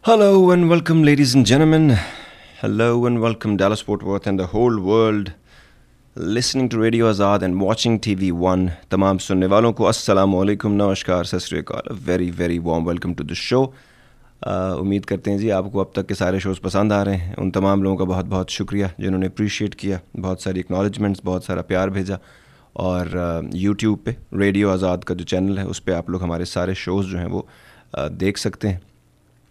Hello and welcome, ladies and gentlemen. Hello and welcome, Dallas Fort Worth and the whole world. Listening to Radio Azad and watching TV1. तमाम सुनने वालों को अस्सलाम वालेकुम, नमस्कार, सत श्री अकाल. Very very warm welcome to the show. उम्मीद करते हैं जी आपको अब तक के सारे शोज़ पसंद आ रहे हैं. उन तमाम लोगों का बहुत बहुत शुक्रिया जिन्होंने अप्रिशिएट किया, बहुत सारी एक्नॉलेजमेंट्स, बहुत सारा प्यार भेजा. और यूट्यूब पे रेडियो आज़ाद का जो चैनल है उस पर आप लोग हमारे सारे शोज़ जो हैं वो देख सकते हैं.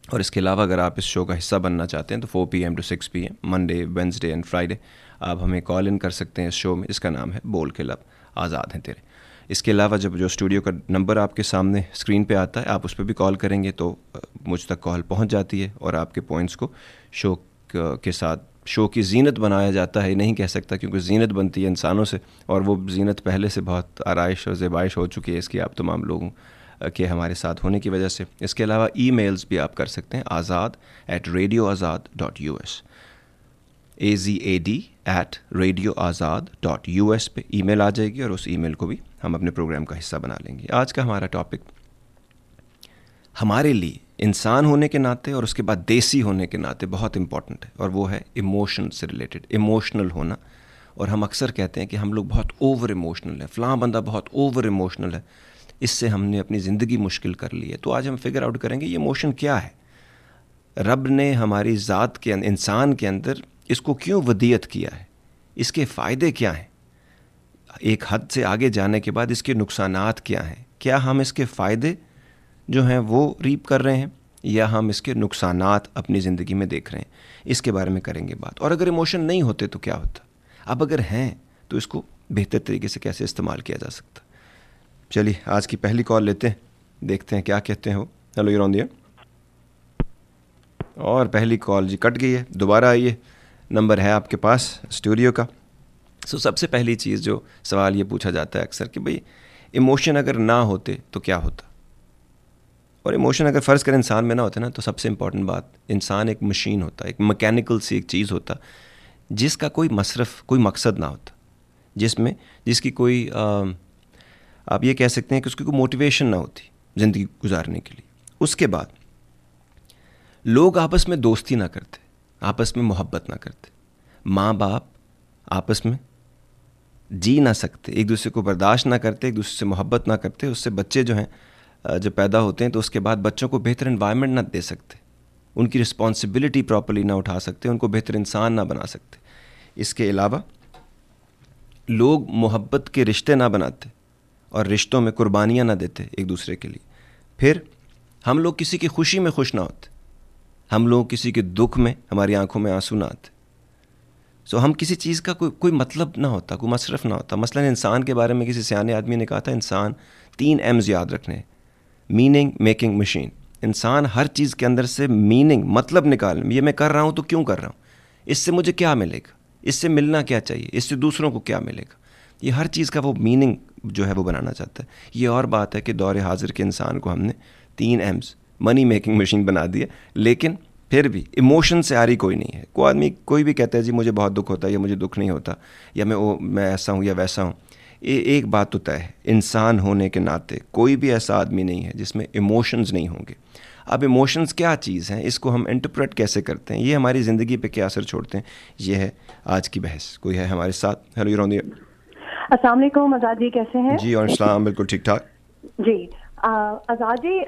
और इसके अलावा अगर आप इस शो का हिस्सा बनना चाहते हैं तो 4 PM to 6 PM Monday, Wednesday and Friday आप हमें कॉल इन कर सकते हैं इस शो में. इसका नाम है बोल के लब आज़ाद हैं तेरे. इसके अलावा जब जो स्टूडियो का नंबर आपके सामने स्क्रीन पे आता है आप उस पर भी कॉल करेंगे तो मुझ तक कॉल पहुंच जाती है और आपके पॉइंट्स को शो के साथ शो की जीनत बनाया जाता है. नहीं कह सकता क्योंकि जीनत बनती है इंसानों से और वो जीनत पहले से बहुत आराइश और ज़ेबाइश हो चुकी है इसकी आप तमाम लोगों के हमारे साथ होने की वजह से. इसके अलावा ईमेल्स भी आप कर सकते हैं azad@radioazad.us azad@radioazad.us पे ईमेल आ जाएगी और उस ईमेल को भी हम अपने प्रोग्राम का हिस्सा बना लेंगे. आज का हमारा टॉपिक हमारे लिए इंसान होने के नाते और उसके बाद देसी होने के नाते बहुत इम्पॉर्टेंट है और वो है इमोशन से रिलेटेड, इमोशनल होना. और हम अक्सर कहते हैं कि हम लोग बहुत ओवर इमोशनल हैं, फ़लाँ बंदा बहुत ओवर इमोशनल है, इससे हमने अपनी ज़िंदगी मुश्किल कर ली है. तो आज हम फिगर आउट करेंगे ये इमोशन क्या है, रब ने हमारी ज़ात के इंसान के अंदर इसको क्यों वदीयत किया है, इसके फ़ायदे क्या हैं, एक हद से आगे जाने के बाद इसके नुकसानात क्या हैं, क्या हम इसके फ़ायदे जो हैं वो रीप कर रहे हैं या हम इसके नुकसानात अपनी ज़िंदगी में देख रहे हैं. इसके बारे में करेंगे बात. और अगर इमोशन नहीं होते तो क्या होता, अब अगर हैं तो इसको बेहतर तरीके से कैसे इस्तेमाल किया जा सकता. चलिए आज की पहली कॉल लेते हैं, देखते हैं क्या कहते हैं वो. Hello, you're on the air. और पहली कॉल जी कट गई है, दोबारा आइए. नंबर है आपके पास स्टूडियो का. सबसे पहली चीज़ जो सवाल ये पूछा जाता है अक्सर कि भाई इमोशन अगर ना होते तो क्या होता. और इमोशन अगर फ़र्ज़ करें इंसान में ना होते ना तो सबसे इम्पॉर्टेंट बात, इंसान एक मशीन होता, एक मैकेनिकल सी एक चीज़ होता जिसका कोई मसरफ़, कोई मकसद ना होता, जिसकी कोई आप ये कह सकते हैं कि उसकी कोई मोटिवेशन ना होती ज़िंदगी गुजारने के लिए. उसके बाद लोग आपस में दोस्ती ना करते, आपस में मोहब्बत ना करते, माँ बाप आपस में जी ना सकते, एक दूसरे को बर्दाश्त ना करते, एक दूसरे से मोहब्बत ना करते. उससे बच्चे जो हैं जब पैदा होते हैं तो उसके बाद बच्चों को बेहतर एनवायरनमेंट ना दे सकते, उनकी रिस्पॉन्सिबिलिटी प्रॉपर्ली ना उठा सकते, उनको बेहतर इंसान ना बना सकते. इसके अलावा लोग मोहब्बत के रिश्ते ना बनाते और रिश्तों में कुर्बानियाँ ना देते एक दूसरे के लिए. फिर हम लोग किसी की खुशी में खुश ना होते, हम लोग किसी के दुख में हमारी आंखों में आंसू ना आते. हम किसी चीज़ का कोई मतलब ना होता, कोई मसरफ़ ना होता. मसलन इंसान के बारे में किसी सियाने आदमी ने कहा था इंसान 3 M's याद रखने, मीनिंग, मेकिंग, मशीन. इंसान हर चीज़ के अंदर से मीनिंग, मतलब निकाल, ये मैं कर रहा हूँ तो क्यों कर रहा हूँ, इससे मुझे क्या मिलेगा, इससे मिलना क्या चाहिए, इससे दूसरों को क्या मिलेगा, ये हर चीज़ का वो मीनिंग जो है वो बनाना चाहता है. ये और बात है कि दौर हाजिर के इंसान को हमने 3 M's मनी मेकिंग मशीन बना दी है. लेकिन फिर भी इमोशन से आ रही कोई नहीं है. कोई आदमी कोई भी कहता है जी मुझे बहुत दुख होता है या मुझे दुख नहीं होता या मैं ऐसा हूँ या वैसा हूँ. एक बात तो तय है, इंसान होने के नाते कोई भी ऐसा आदमी नहीं है जिसमें इमोशंस नहीं होंगे. अब इमोशंस क्या चीज़ हैं, इसको हम इंटरप्रेट कैसे करते हैं, ये हमारी ज़िंदगी पे क्या असर छोड़ते हैं, ये है आज की बहस. कोई है हमारे साथ. Hello, you're on the air. अस्सलाम वालेकुम आज़ाद जी, कैसे हैं जी? और इस्लाम बिल्कुल ठीक ठाक जी. आज़ाद जी,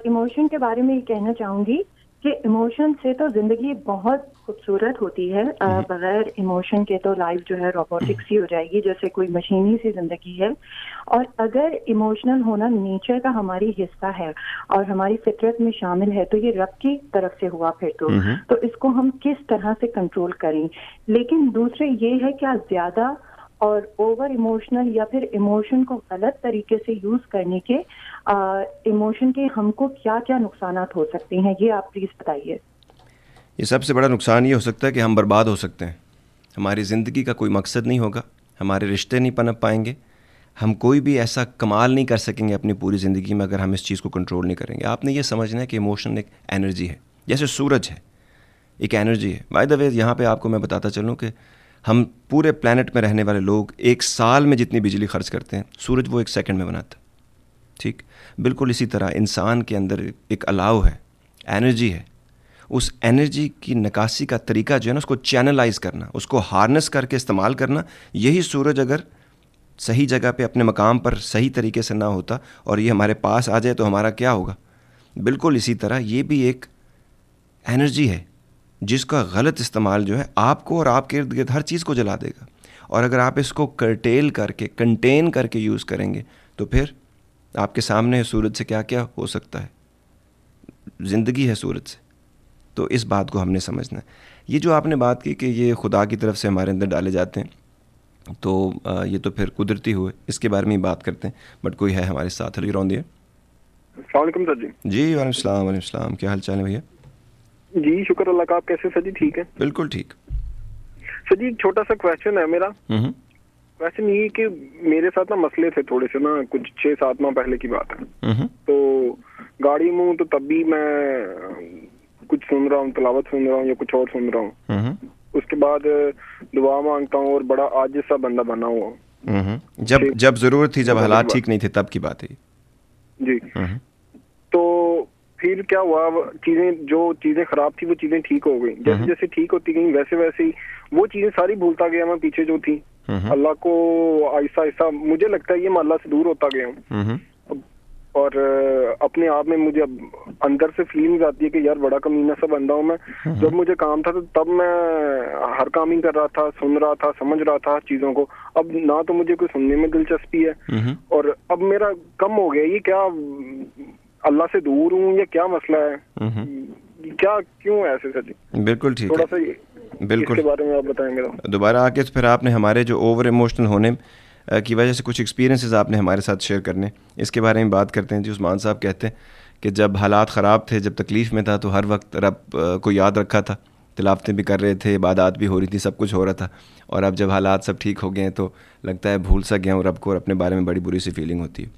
इमोशन के बारे में ये कहना चाहूँगी कि इमोशन से तो ज़िंदगी बहुत खूबसूरत होती है. बगैर इमोशन के तो लाइफ जो है रोबोटिक सी हो जाएगी, जैसे कोई मशीनी सी ज़िंदगी है. और अगर इमोशनल होना नेचर का हमारी हिस्सा है और हमारी फितरत में शामिल है तो ये रब की तरफ से हुआ. फिर तो इसको हम किस तरह से कंट्रोल करें. लेकिन दूसरे ये है क्या ज़्यादा और ओवर इमोशनल या फिर इमोशन को गलत तरीके से यूज़ करने के इमोशन के हमको क्या क्या नुकसानात हो सकते हैं, ये आप प्लीज़ बताइए. ये सबसे बड़ा नुकसान ये हो सकता है कि हम बर्बाद हो सकते हैं, हमारी ज़िंदगी का कोई मकसद नहीं होगा, हमारे रिश्ते नहीं पनप पाएंगे, हम कोई भी ऐसा कमाल नहीं कर सकेंगे अपनी पूरी ज़िंदगी में अगर हम इस चीज़ को कंट्रोल नहीं करेंगे. आपने ये समझना है कि इमोशन एक एनर्जी है, जैसे सूरज है एक एनर्जी है. बाय द वे यहाँ पे आपको मैं बताता चलूँ कि हम पूरे प्लैनेट में रहने वाले लोग एक साल में जितनी बिजली खर्च करते हैं सूरज वो 1 सेकंड में बनाता है. ठीक, बिल्कुल इसी तरह इंसान के अंदर एक अलाव है, एनर्जी है, उस एनर्जी की निकासी का तरीका जो है ना, उसको चैनलाइज करना, उसको हार्नेस करके इस्तेमाल करना। यही सूरज अगर सही जगह पे अपने मकाम पर सही तरीके से ना होता और ये हमारे पास आ जाए तो हमारा क्या होगा। बिल्कुल इसी तरह ये भी एक एनर्जी है जिसका गलत इस्तेमाल जो है आपको और आपके इर्द गिर्द हर चीज़ को जला देगा। और अगर आप इसको कर्टेल करके, कंटेन करके यूज़ करेंगे तो फिर आपके सामने सूरज से क्या क्या हो सकता है। ज़िंदगी है सूरज से। तो इस बात को हमने समझना है। ये जो आपने बात की कि ये खुदा की तरफ से हमारे अंदर डाले जाते हैं, तो ये तो फिर कुदरती हुए, इसके बारे में ही बात करते हैं। बट कोई है हमारे साथ, हली रौंदी है। अस्सलाम वालेकुम सर जी। जी वालेकुम सलाम, क्या हाल चाल है भैया? जी शुक्र अल्लाह का, आप कैसे सर जी? ठीक है बिल्कुल ठीक। सर जी, एक छोटा सा क्वेश्चन है मेरा। क्वेश्चन ये कि मेरे साथ ना मसले थे थोड़े से ना, कुछ 6-7 माह पहले की बात है। तो गाड़ी में हूँ तो तब भी मैं कुछ सुन रहा हूँ, तिलावत सुन रहा हूँ या कुछ और सुन रहा हूँ। उसके बाद दुआ मांगता हूँ और बड़ा आजिज़ सा बंदा बना हुआ हूँ। जब जरूरत थी, जब हालात ठीक नहीं थे, तब की बात है जी। तो फिर क्या हुआ, जो चीजें खराब थी वो चीजें ठीक हो गई। जैसे जैसे ठीक होती गई वैसे वैसे ही वो चीजें सारी भूलता गया मैं, पीछे जो थी। अल्लाह को आहिस्ता आहिस्ता मुझे लगता है ये मैं अल्लाह से दूर होता गया हूँ। और अपने आप में मुझे अंदर से फीलिंग आती है कि यार बड़ा कमीना सा बंदा हूँ मैं। जब मुझे काम था तो तब मैं हर काम ही कर रहा था, सुन रहा था, समझ रहा था चीजों को। अब ना तो मुझे कोई सुनने में दिलचस्पी है और अब मेरा कम हो गया। ये क्या अल्लाह से दूर हूँ या क्या मसला है? क्या क्यों ऐसे सर जी? बिल्कुल ठीक थोड़ा है, सा बिल्कुल इसके बारे में आप बताएं मेरा। दोबारा आके तो फिर आपने हमारे जो ओवर इमोशनल होने की वजह से कुछ एक्सपीरियंसेस आपने हमारे साथ शेयर करने, इसके बारे में बात करते हैं। जी उस्मान साहब कहते हैं कि जब हालात ख़राब थे, जब तकलीफ़ में था, तो हर वक्त रब को याद रखा था, तिलावतें भी कर रहे थे, इबादत भी हो रही थी, सब कुछ हो रहा था। और अब जब हालात सब ठीक हो गए हैं तो लगता है भूल सा गया हूँ रब को और अपने बारे में बड़ी बुरी सी फीलिंग होती है।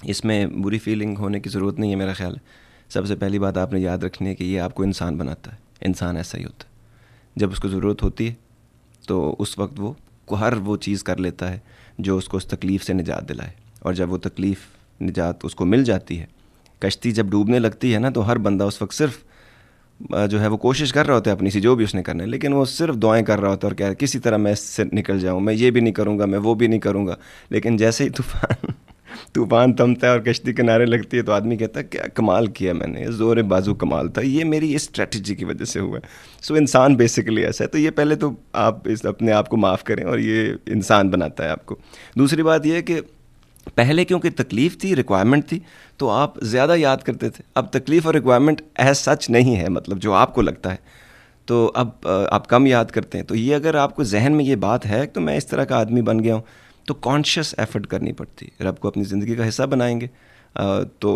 इसमें बुरी फीलिंग होने की ज़रूरत नहीं है मेरा ख्याल है। सबसे पहली बात आपने याद रखनी है कि ये आपको इंसान बनाता है। इंसान ऐसा ही होता है, जब उसको ज़रूरत होती है तो उस वक्त वो हर वो चीज़ कर लेता है जो उसको उस तकलीफ़ से निजात दिलाए। और जब वो तकलीफ़ निजात उसको मिल जाती है, कश्ती जब डूबने लगती है ना, तो हर बंदा उस वक्त सिर्फ जो है वो कोशिश कर रहा होता है अपनी सी, जो भी उसने करना है, लेकिन वो सिर्फ दुआएं कर रहा होता है और कह किसी तरह मैं इससे निकल जाऊँ, मैं ये भी नहीं करूँगा, मैं वो भी नहीं करूँगा। लेकिन जैसे ही तूफ़ान थमता है और कश्ती किनारे लगती है तो आदमी कहता है क्या कमाल किया मैंने, ज़ोर बाजू कमाल था, ये मेरी इस स्ट्रेटजी की वजह से हुआ है। सो इंसान बेसिकली ऐसा है। तो ये पहले तो आप इस अपने आप को माफ़ करें, और ये इंसान बनाता है आपको। दूसरी बात ये है कि पहले क्योंकि तकलीफ़ थी, रिक्वायरमेंट थी, तो आप ज़्यादा याद करते थे। अब तकलीफ़ और रिक्वायरमेंट एज सच नहीं है, मतलब जो आपको लगता है, तो अब आप कम याद करते हैं। तो ये अगर आपको जहन में ये बात है तो मैं इस तरह का आदमी बन गया हूँ, तो कॉन्शियस एफर्ट करनी पड़ती है। रब को अपनी ज़िंदगी का हिस्सा बनाएंगे तो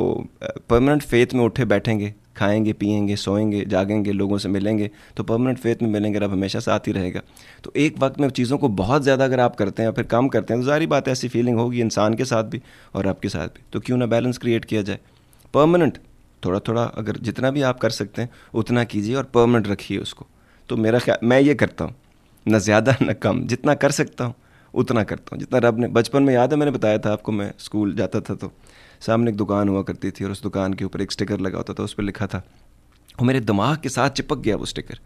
परमानेंट फेथ में उठे बैठेंगे, खाएंगे पिएंगे, सोएंगे, जागेंगे, लोगों से मिलेंगे, तो परमानेंट फेथ में मिलेंगे, रब हमेशा साथ ही रहेगा। तो एक वक्त में चीज़ों को बहुत ज़्यादा अगर आप करते हैं या फिर कम करते हैं तो ज़ाहिर बात है ऐसी फीलिंग होगी इंसान के साथ भी और आपके साथ भी। तो क्यों ना बैलेंस क्रिएट किया जाए। परमानेंट थोड़ा थोड़ा अगर जितना भी आप कर सकते हैं उतना कीजिए और परमानेंट रखिए उसको। तो मेरा ख्याल मैं ये करता हूँ, न ज़्यादा न कम, जितना कर सकता हूँ उतना करता हूँ, जितना रब ने। बचपन में याद है मैंने बताया था आपको, मैं स्कूल जाता था तो सामने एक दुकान हुआ करती थी और उस दुकान के ऊपर एक स्टिकर लगा होता था, उस पर लिखा था, और मेरे दिमाग के साथ चिपक गया वो स्टिकर।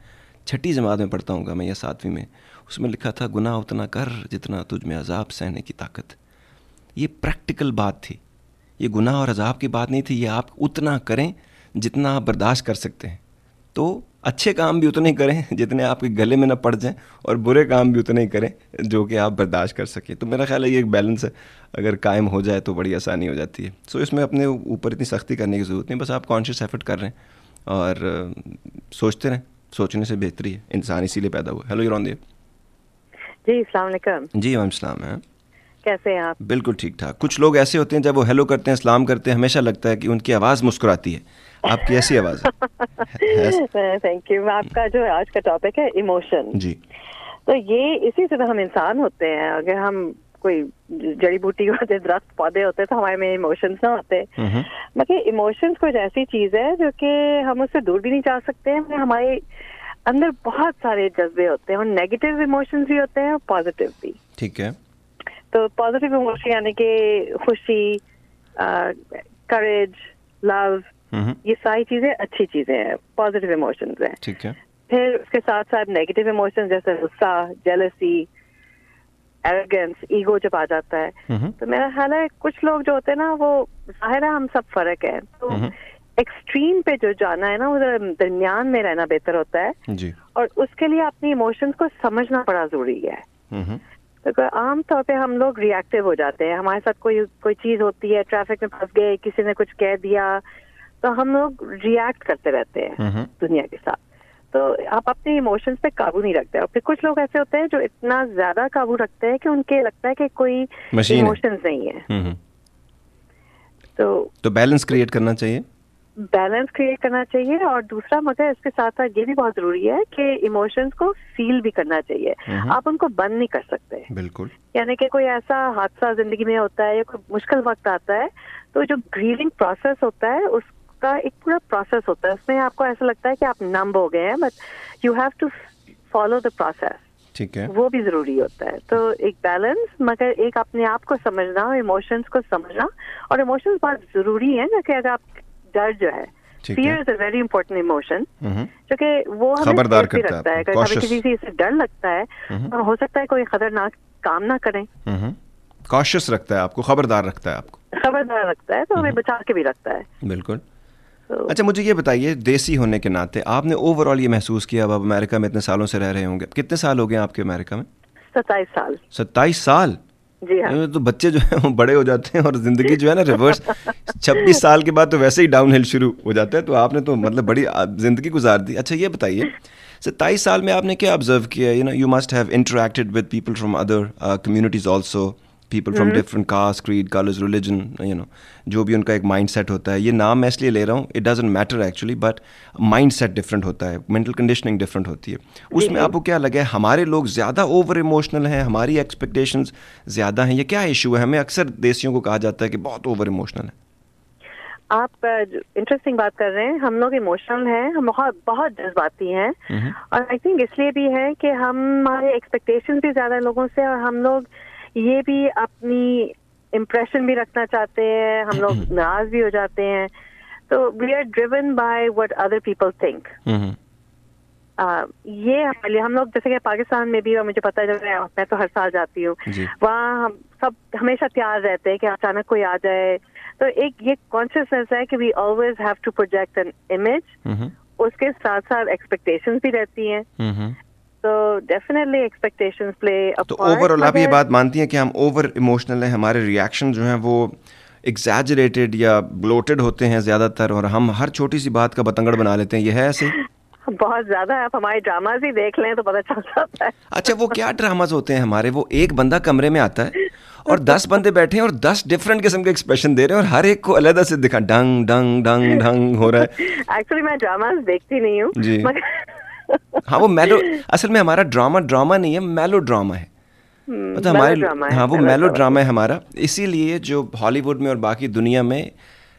6ठी जमात में पढ़ता हूँ मैं या 7वीं में। उसमें लिखा था गुनाह उतना कर जितना तुझ में अजाब सहने की ताकत। ये प्रैक्टिकल बात थी, ये गुनाह और अजाब की बात नहीं थी। ये आप उतना करें जितना आप बर्दाश्त कर सकते हैं। तो अच्छे काम भी उतने ही करें जितने आपके गले में ना पड़ जाएं, और बुरे काम भी उतने ही करें जो कि आप बर्दाश्त कर सकें। तो मेरा ख्याल है ये एक बैलेंस है, अगर कायम हो जाए तो बड़ी आसानी हो जाती है। सो इसमें अपने ऊपर इतनी सख्ती करने की ज़रूरत नहीं, बस आप कॉन्शियस एफर्ट कर रहे हैं और सोचते रहें। सोचने से बेहतरी है, इंसान इसीलिए पैदा हुआ। हेलो यूरोन जी, अस्सलाम वालेकुम। जी वालेकुम है, कैसे हैं आप? बिल्कुल ठीक ठाक। कुछ लोग ऐसे होते हैं जब वो हेलो करते हैं, सलाम करते हैं, हमेशा लगता है कि उनकी आवाज़ मुस्कुराती है। आपकी ऐसी आवाज़ है। Thank you. आपका जो आज का टॉपिक है इमोशन जी, तो ये इसी से तो हम इंसान होते हैं। अगर हम कोई जड़ी बूटी होते, दरख्त पौधे होते तो हमारे में इमोशंस ना होते। मगर इमोशंस कुछ ऐसी चीज है जो कि हम उससे दूर भी नहीं जा सकते हैं। हमारे अंदर बहुत सारे जज्बे होते हैं और नेगेटिव इमोशंस भी होते हैं और पॉजिटिव भी। ठीक है। तो पॉजिटिव इमोशन यानी कि खुशी, करेज, लव, ये सारी चीजें अच्छी चीजें हैं, पॉजिटिव इमोशंस हैं। ठीक है। फिर उसके साथ साथ नेगेटिव इमोशंस जैसे गुस्सा, जेलसी, एरोगेंस, ईगो जब आ जाता है तो मेरा ख्याल है कुछ लोग जो होते हैं ना, वो जाहिर है हम सब फर्क है, तो एक्सट्रीम पे जो जाना है ना, वो दरमियान में रहना बेहतर होता है जी। और उसके लिए अपनी इमोशंस को समझना बड़ा जरूरी है। तो आमतौर पे हम लोग रिएक्टिव हो जाते हैं, हमारे साथ कोई चीज होती है, ट्रैफिक में फंस गए, किसी ने कुछ कह दिया, तो हम लोग रिएक्ट करते रहते हैं दुनिया के साथ। तो आप अपने इमोशंस पे काबू नहीं रखते। और फिर कुछ लोग ऐसे होते हैं जो इतना ज्यादा काबू रखते हैं कि उनके लगता है कि कोई इमोशंस नहीं है। तो बैलेंस क्रिएट करना चाहिए, बैलेंस क्रिएट करना चाहिए। और दूसरा मगर इसके साथ साथ ये भी बहुत जरूरी है कि इमोशंस को फील भी करना चाहिए। आप उनको बंद नहीं कर सकते। बिल्कुल। यानी कि कोई ऐसा हादसा जिंदगी में होता है या कोई मुश्किल वक्त आता है, तो जो ग्रीविंग प्रोसेस होता है उसका एक पूरा प्रोसेस होता है, उसमें आपको ऐसा लगता है कि आप नंब हो गए हैं, but you have to follow the process. ठीक है। वो भी जरूरी होता है। तो एक बैलेंस, मगर एक अपने आप को समझना, इमोशंस को समझना। और इमोशंस बहुत जरूरी है ना, कि अगर आप डर जो है, fear is a very important emotion, जो कि वो हमें खबरदार करता है। अगर हमें किसी चीज से डर लगता है तो हो सकता है कोई खतरनाक काम ना करें। कॉशियस रखता है आपको, खबरदार रखता है आपको, खबरदार रखता है, तो हमें बचा के भी रखता है। बिल्कुल। अच्छा, मुझे ये बताइए, देसी होने के नाते आपने ओवरऑल ये महसूस किया, अब आप अमेरिका में इतने सालों से रह रहे होंगे, कितने साल हो गए आपके अमेरिका में? 27 साल। 27 साल? जी हाँ। तो बच्चे जो है वो बड़े हो जाते हैं और जिंदगी जो है ना रिवर्स 26 साल के बाद तो वैसे ही डाउनहिल शुरू हो जाता है। तो आपने तो मतलब बड़ी जिंदगी गुजार दी। अच्छा ये बताइए, 27 साल में आपने क्या ऑब्जर्व किया? You must have interacted with people from other communities also, people from different caste, creed, colours, religion, जो भी उनका एक माइंड सेट होता है। ये नाम मैं इसलिए ले रहा हूँ, it doesn't matter actually, but mind set different होता है, मेंटल कंडीशनिंग डिफरेंट होती है। उसमें आपको क्या लगा है, हमारे लोग ज़्यादा ओवर इमोशनल हैं, हमारी एक्सपेक्टेशंस ज़्यादा हैं, ये क्या इशू है? हमें अक्सर देशियों को कहा जाता है कि बहुत ओवर इमोशनल है। आप इंटरेस्टिंग बात कर रहे हैं। हम लोग इमोशनल हैं, हम बहुत जज्बाती हैं, और आई थिंक इसलिए भी है कि हमारे एक्सपेक्टेशंस भी ज़्यादा लोगों से, और हम लोग ये भी अपनी इम्प्रेशन भी रखना चाहते हैं, हम लोग नाराज भी हो जाते हैं। तो we are driven by what other people think. ये हम लोग जैसे कि पाकिस्तान में भी, और मुझे पता है मैं तो हर साल जाती हूँ, वहाँ हम सब हमेशा तैयार रहते हैं कि अचानक कोई आ जाए। तो एक ये कॉन्शियसनेस है कि we always have to project an image. उसके साथ साथ एक्सपेक्टेशंस भी रहती हैं। तो definitely expectations play a part. तो ओवरऑल आप ये बात मानती हैं कि हम ओवर इमोशनल हैं, हमारे रिएक्शन जो हैं वो एग्जैजरेटेड या ब्लोटेड होते हैं ज़्यादातर, और हम हर छोटी सी बात का बतंगड़ बना लेते हैं, ये है ऐसे? बहुत ज्यादा। आप हमारे ड्रामाज ही देख लें तो पता चल जाता है। अच्छा, वो क्या ड्रामाज होते हैं हमारे? वो एक बंदा कमरे में आता है और 10 बंदे बैठे हैं और 10 डिफरेंट किस्म के एक्सप्रेशन दे रहे हैं, और हर एक को अलग से दिखा डंग डंग डंग डंग हो रहा है। एक्चुअली मैं ड्रामाज देखती नहीं हूँ जी। हाँ, वो मेलो, असल में हमारा ड्रामा नहीं है, मेलो ड्रामा है। मतलब हमारे, हाँ, वो मेलो ड्रामा है हमारा। इसीलिए जो हॉलीवुड में और बाकी दुनिया में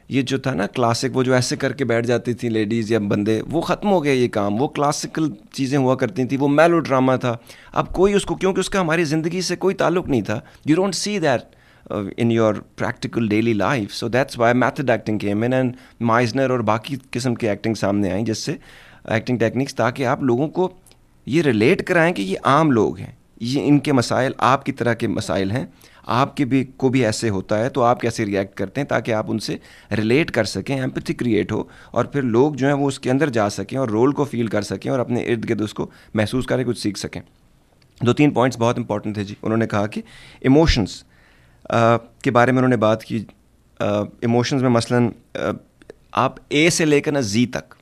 ये जो था ना क्लासिक, वो जो ऐसे करके बैठ जाती थी लेडीज़ या बंदे, वो ख़त्म हो गया ये काम। वो क्लासिकल चीज़ें हुआ करती थी, वो मेलो ड्रामा था। अब कोई उसको, क्योंकि उसका हमारी ज़िंदगी से कोई ताल्लुक़ नहीं था, you don't see that in your practical daily life, so that's why method acting came in and Meisner और बाकी किस्म की एक्टिंग सामने आई, जिससे एक्टिंग टेक्निक्स, ताकि आप लोगों को ये रिलेट कराएं कि ये आम लोग हैं, ये इनके मसाइल आपकी तरह के मसाइल हैं, आपके भी को भी ऐसे होता है, तो आप कैसे रिएक्ट करते हैं, ताकि आप उनसे रिलेट कर सकें, एम्पैथी क्रिएट हो, और फिर लोग जो हैं वो उसके अंदर जा सकें और रोल को फील कर सकें और अपने इर्द गिर्द उसको महसूस करके कुछ सीख सकें। 2-3 पॉइंट्स बहुत इंपॉर्टेंट थे जी। उन्होंने कहा कि इमोशंस के बारे में उन्होंने बात की। इमोशंस में मसलन आप ए से लेकर ना जी तक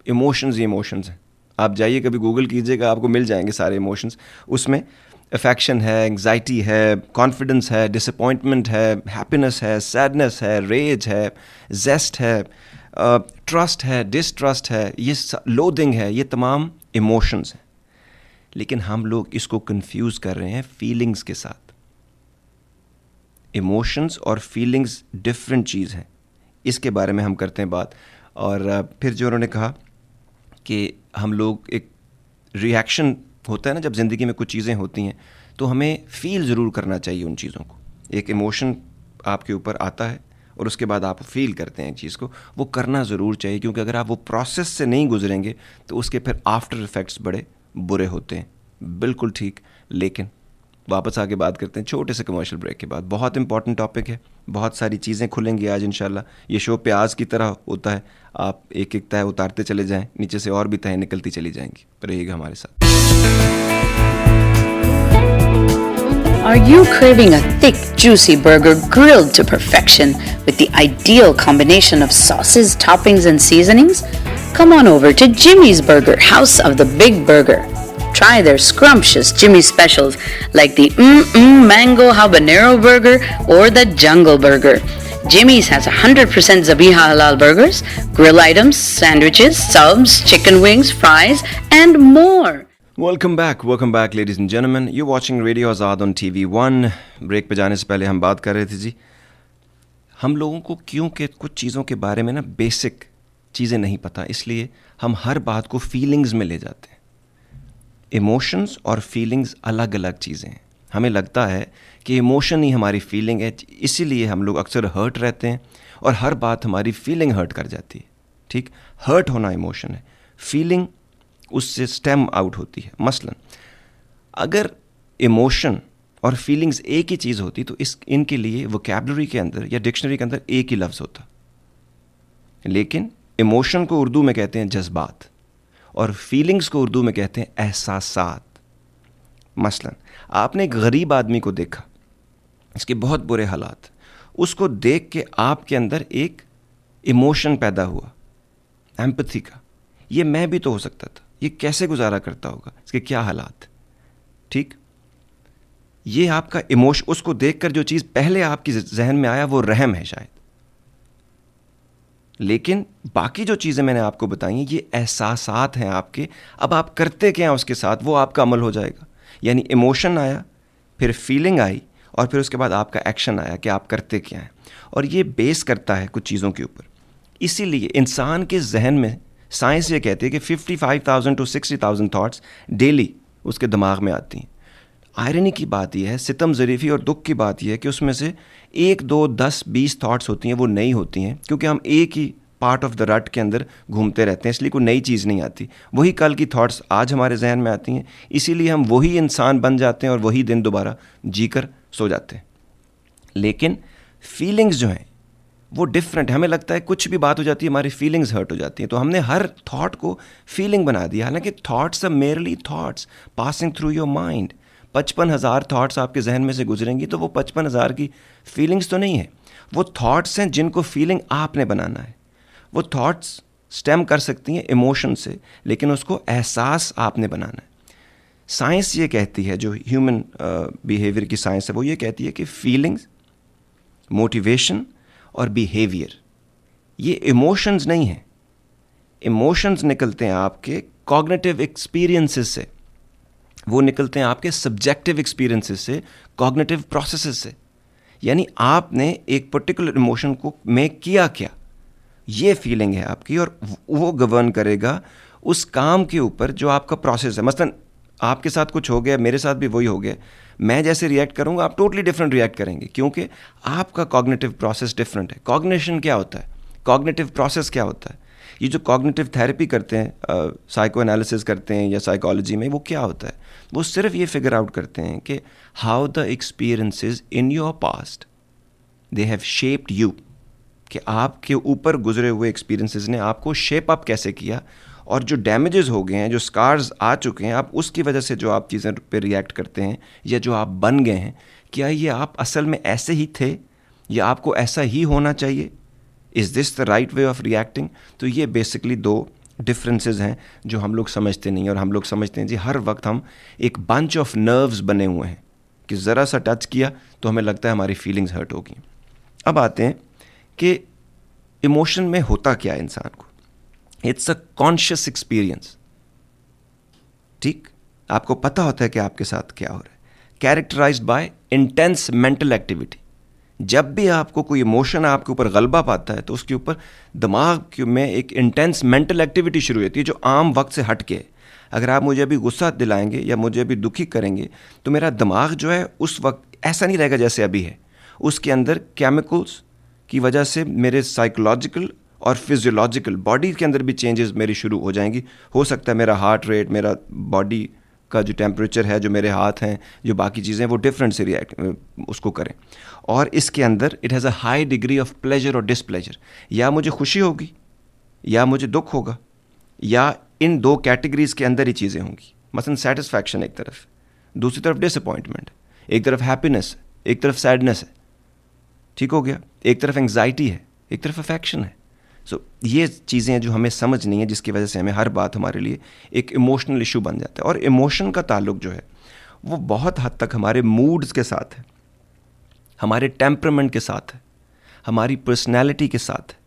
इमोशंस ही इमोशंस हैं। आप जाइए कभी गूगल कीजिएगा, आपको मिल जाएंगे सारे इमोशंस। उसमें अफेक्शन है, एंग्जाइटी है, कॉन्फिडेंस है, डिसअपॉइंटमेंट है, हैप्पीनेस है, सैडनेस है, रेज है, जेस्ट है, ट्रस्ट है, डिसट्रस्ट है, ये लोथिंग है, ये तमाम इमोशंस हैं। लेकिन हम लोग इसको कंफ्यूज कर रहे हैं फीलिंग्स के साथ। इमोशंस और फीलिंग्स डिफरेंट चीज़ हैं, इसके बारे में हम करते हैं बात। और फिर जो उन्होंने कहा कि हम लोग, एक रिएक्शन होता है ना जब ज़िंदगी में कुछ चीज़ें होती हैं, तो हमें फ़ील ज़रूर करना चाहिए उन चीज़ों को। एक इमोशन आपके ऊपर आता है और उसके बाद आप फील करते हैं चीज़ को, वो करना ज़रूर चाहिए, क्योंकि अगर आप वो प्रोसेस से नहीं गुजरेंगे तो उसके फिर आफ्टर इफ़ेक्ट्स बड़े बुरे होते हैं। बिल्कुल ठीक। लेकिन वापस आके बात करते हैं छोटे से कमर्शियल ब्रेक के बाद। बहुत इंपॉर्टेंट टॉपिक है, बहुत सारी चीज़ें खुलेंगी आज इंशाल्लाह। ये शो प्याज की तरह होता है, आप एक एक तय उतारते चले जाएं, नीचे से और भी तय निकलती चली जाएंगी। रहिएगा हमारे साथ। Are you craving a thick, juicy burger grilled to perfection with the ideal combination of sauces, toppings, and seasonings? Come on over to Jimmy's Burger, House of the Big Burger. Try their scrumptious Jimmy's specials like the Mango Habanero Burger or the Jungle Burger. Jimmy's has 100% Zabiha Halal burgers, grill items, sandwiches, subs, chicken wings, fries, and more. Welcome back ladies and gentleman. You watching radio Azaad on TV1। Break पे जाने से पहले हम बात कर रहे थे जी, हम लोगों को क्योंकि कुछ चीज़ों के बारे में ना बेसिक चीज़ें नहीं पता, इसलिए हम हर बात को फीलिंग्स में ले जाते हैं। इमोशंस और फीलिंग्स अलग अलग चीज़ें हैं। हमें लगता है कि इमोशन ही हमारी फीलिंग है, इसीलिए हम लोग अक्सर हर्ट रहते हैं और हर बात हमारी फीलिंग हर्ट कर जाती है। ठीक, हर्ट होना इमोशन है, फीलिंग उससे स्टेम आउट होती है। मसलन अगर इमोशन और फीलिंग्स एक ही चीज़ होती तो इनके लिए वोकैबुलरी के अंदर या डिक्शनरी के अंदर एक ही लफ्ज़ होता। लेकिन इमोशन को उर्दू में कहते हैं जज्बात और फीलिंग्स को उर्दू में कहते हैं एहसासात। मसलन आपने एक गरीब आदमी को देखा, इसके बहुत बुरे हालात, उसको देख के आपके अंदर एक इमोशन पैदा हुआ एम्पैथी का, ये मैं भी तो हो सकता था, ये कैसे गुजारा करता होगा, इसके क्या हालात। ठीक, ये आपका इमोशन, उसको देखकर जो चीज़ पहले आपकी जहन में आया वो रहम है शायद, लेकिन बाकी जो चीज़ें मैंने आपको बताई हैं ये एहसासात हैं आपके। अब आप करते क्या हैं उसके साथ, वो आपका अमल हो जाएगा। यानी इमोशन आया, फिर फीलिंग आई, और फिर उसके बाद आपका एक्शन आया कि आप करते क्या हैं, और ये बेस करता है कुछ चीज़ों के ऊपर। इसीलिए इंसान के जहन में साइंस ये कहती है कि 55,000 to 60,000 थाट्स डेली उसके दिमाग में आती हैं। आयरनी की बात यह है, सितम ज़रीफ़ी और दुख की बात यह है कि उसमें से 1, 2, 10, 20 थाट्स होती हैं वो नई होती हैं, क्योंकि हम एक ही पार्ट ऑफ द रट के अंदर घूमते रहते हैं, इसलिए कोई नई चीज़ नहीं आती। वही कल की थाट्स आज हमारे जहन में आती हैं, इसीलिए हम वही इंसान बन जाते हैं और वही दिन दोबारा जी कर सो जाते हैं। लेकिन फीलिंग्स जो हैं वो डिफरेंट है। हमें लगता है कुछ भी बात हो जाती है हमारी फीलिंग्स हर्ट हो जाती हैं, तो हमने हर थॉट को फीलिंग बना दिया। हालांकि thoughts are merely thoughts passing through your mind. 55,000 thoughts आपके जहन में से गुजरेंगी तो वो 55,000 की फीलिंग्स तो नहीं है, वो थॉट्स हैं जिनको फीलिंग आपने बनाना है। वो थॉट्स स्टेम कर सकती हैं इमोशन से, लेकिन उसको एहसास आपने बनाना है। साइंस ये कहती है, जो ह्यूमन बिहेवियर की साइंस है, वो ये कहती है कि फीलिंग्स, मोटिवेशन और बिहेवियर ये इमोशंस नहीं हैं। इमोशंस निकलते हैं आपके कॉग्निटिव एक्सपीरियंसेस से, वो निकलते हैं आपके सब्जेक्टिव एक्सपीरियंसेस से, कॉग्निटिव प्रोसेसेस से। यानी आपने एक पर्टिकुलर इमोशन को मेक किया क्या, ये फीलिंग है आपकी, और वो गवर्न करेगा उस काम के ऊपर जो आपका प्रोसेस है। मसलन आपके साथ कुछ हो गया, मेरे साथ भी वही हो गया, मैं जैसे रिएक्ट करूंगा आप टोटली डिफरेंट रिएक्ट करेंगे, क्योंकि आपका कॉग्निटिव प्रोसेस डिफरेंट है। कॉग्निशन क्या होता है, कॉग्निटिव प्रोसेस क्या होता है, ये जो कॉग्निटिव थेरेपी करते हैं, साइको एनालिसिस करते हैं या साइकोलॉजी में, वो क्या होता है, वो सिर्फ ये फिगर आउट करते हैं कि how the experiences in your past they have shaped you, कि आपके ऊपर गुजरे हुए एक्सपीरियंसेस ने आपको शेप अप कैसे किया, और जो डैमेजेस हो गए हैं, जो स्कार्स आ चुके हैं, आप उसकी वजह से जो आप चीज़ें पे रिएक्ट करते हैं या जो आप बन गए हैं, क्या ये आप असल में ऐसे ही थे या आपको ऐसा ही होना चाहिए, is this the right way of reacting. तो ये बेसिकली दो डिफरेंसेस हैं जो हम लोग समझते नहीं, और हम लोग समझते हैं जी हर वक्त हम एक बंच ऑफ नर्व्स बने हुए हैं कि ज़रा सा टच किया तो हमें लगता है हमारी फीलिंग्स हर्ट होगी। अब आते हैं कि इमोशन में होता क्या है इंसान को। It's a conscious experience. ठीक, आपको पता होता है कि आपके साथ क्या हो रहा है, characterised by intense mental activity. जब भी आपको कोई इमोशन आपके ऊपर गलबा पाता है तो उसके ऊपर दिमाग में एक इंटेंस मेंटल एक्टिविटी शुरू होती है जो आम वक्त से हट के है। अगर आप मुझे अभी गुस्सा दिलाएंगे या मुझे अभी दुखी करेंगे तो मेरा दिमाग जो है उस वक्त ऐसा नहीं रहेगा जैसे अभी है, उसके अंदर केमिकल्स की वजह से मेरे साइकोलॉजिकल और फिजियोलॉजिकल बॉडी के अंदर भी चेंजेस मेरी शुरू हो जाएंगी। हो सकता है मेरा हार्ट रेट, मेरा बॉडी का जो टेम्परेचर है, जो मेरे हाथ हैं, जो बाकी चीज़ें, वो डिफरेंट से रिएक्ट उसको करें। और इसके अंदर it has a high degree of pleasure और डिसप्लेजर। या मुझे खुशी होगी या मुझे दुख होगा, या इन दो कैटेगरीज के अंदर ही चीज़ें होंगी। मसलन सेटिस्फैक्शन एक तरफ, दूसरी तरफ डिसअपॉइंटमेंट, एक तरफ हैप्पीनेस, एक तरफ सैडनेस है, ठीक हो गया, एक तरफ एंग्जाइटी है, एक तरफ अफेक्शन है। सो ये चीज़ें जो हमें समझनी है, जिसकी वजह से हमें हर बात हमारे लिए एक इमोशनल इशू बन जाता है। और इमोशन का ताल्लुक जो है वो बहुत हद तक हमारे मूड्स के साथ है, हमारे टेम्परामेंट के साथ है, हमारी पर्सनैलिटी के साथ है,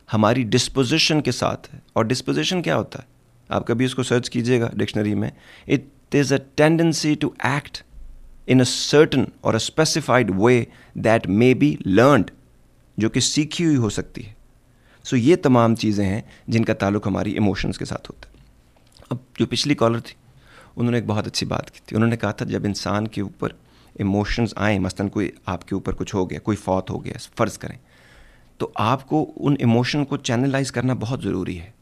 हमारी डिस्पोजिशन के साथ है। और डिस्पोजिशन क्या होता है, आप कभी उसको सर्च कीजिएगा डिक्शनरी में, it is a tendency to act in a certain or a specified way that may be learned, जो कि सीखी हुई हो सकती है। सो ये तमाम चीज़ें हैं जिनका ताल्लुक हमारी इमोशंस के साथ होता है। अब जो पिछली कॉलर थी उन्होंने एक बहुत अच्छी बात की थी। उन्होंने कहा था जब इंसान के ऊपर इमोशंस आए, मसलन कोई आपके ऊपर कुछ हो गया, कोई फौत हो गया फ़र्ज़ करें, तो आपको उन इमोशन को चैनलाइज करना बहुत ज़रूरी है।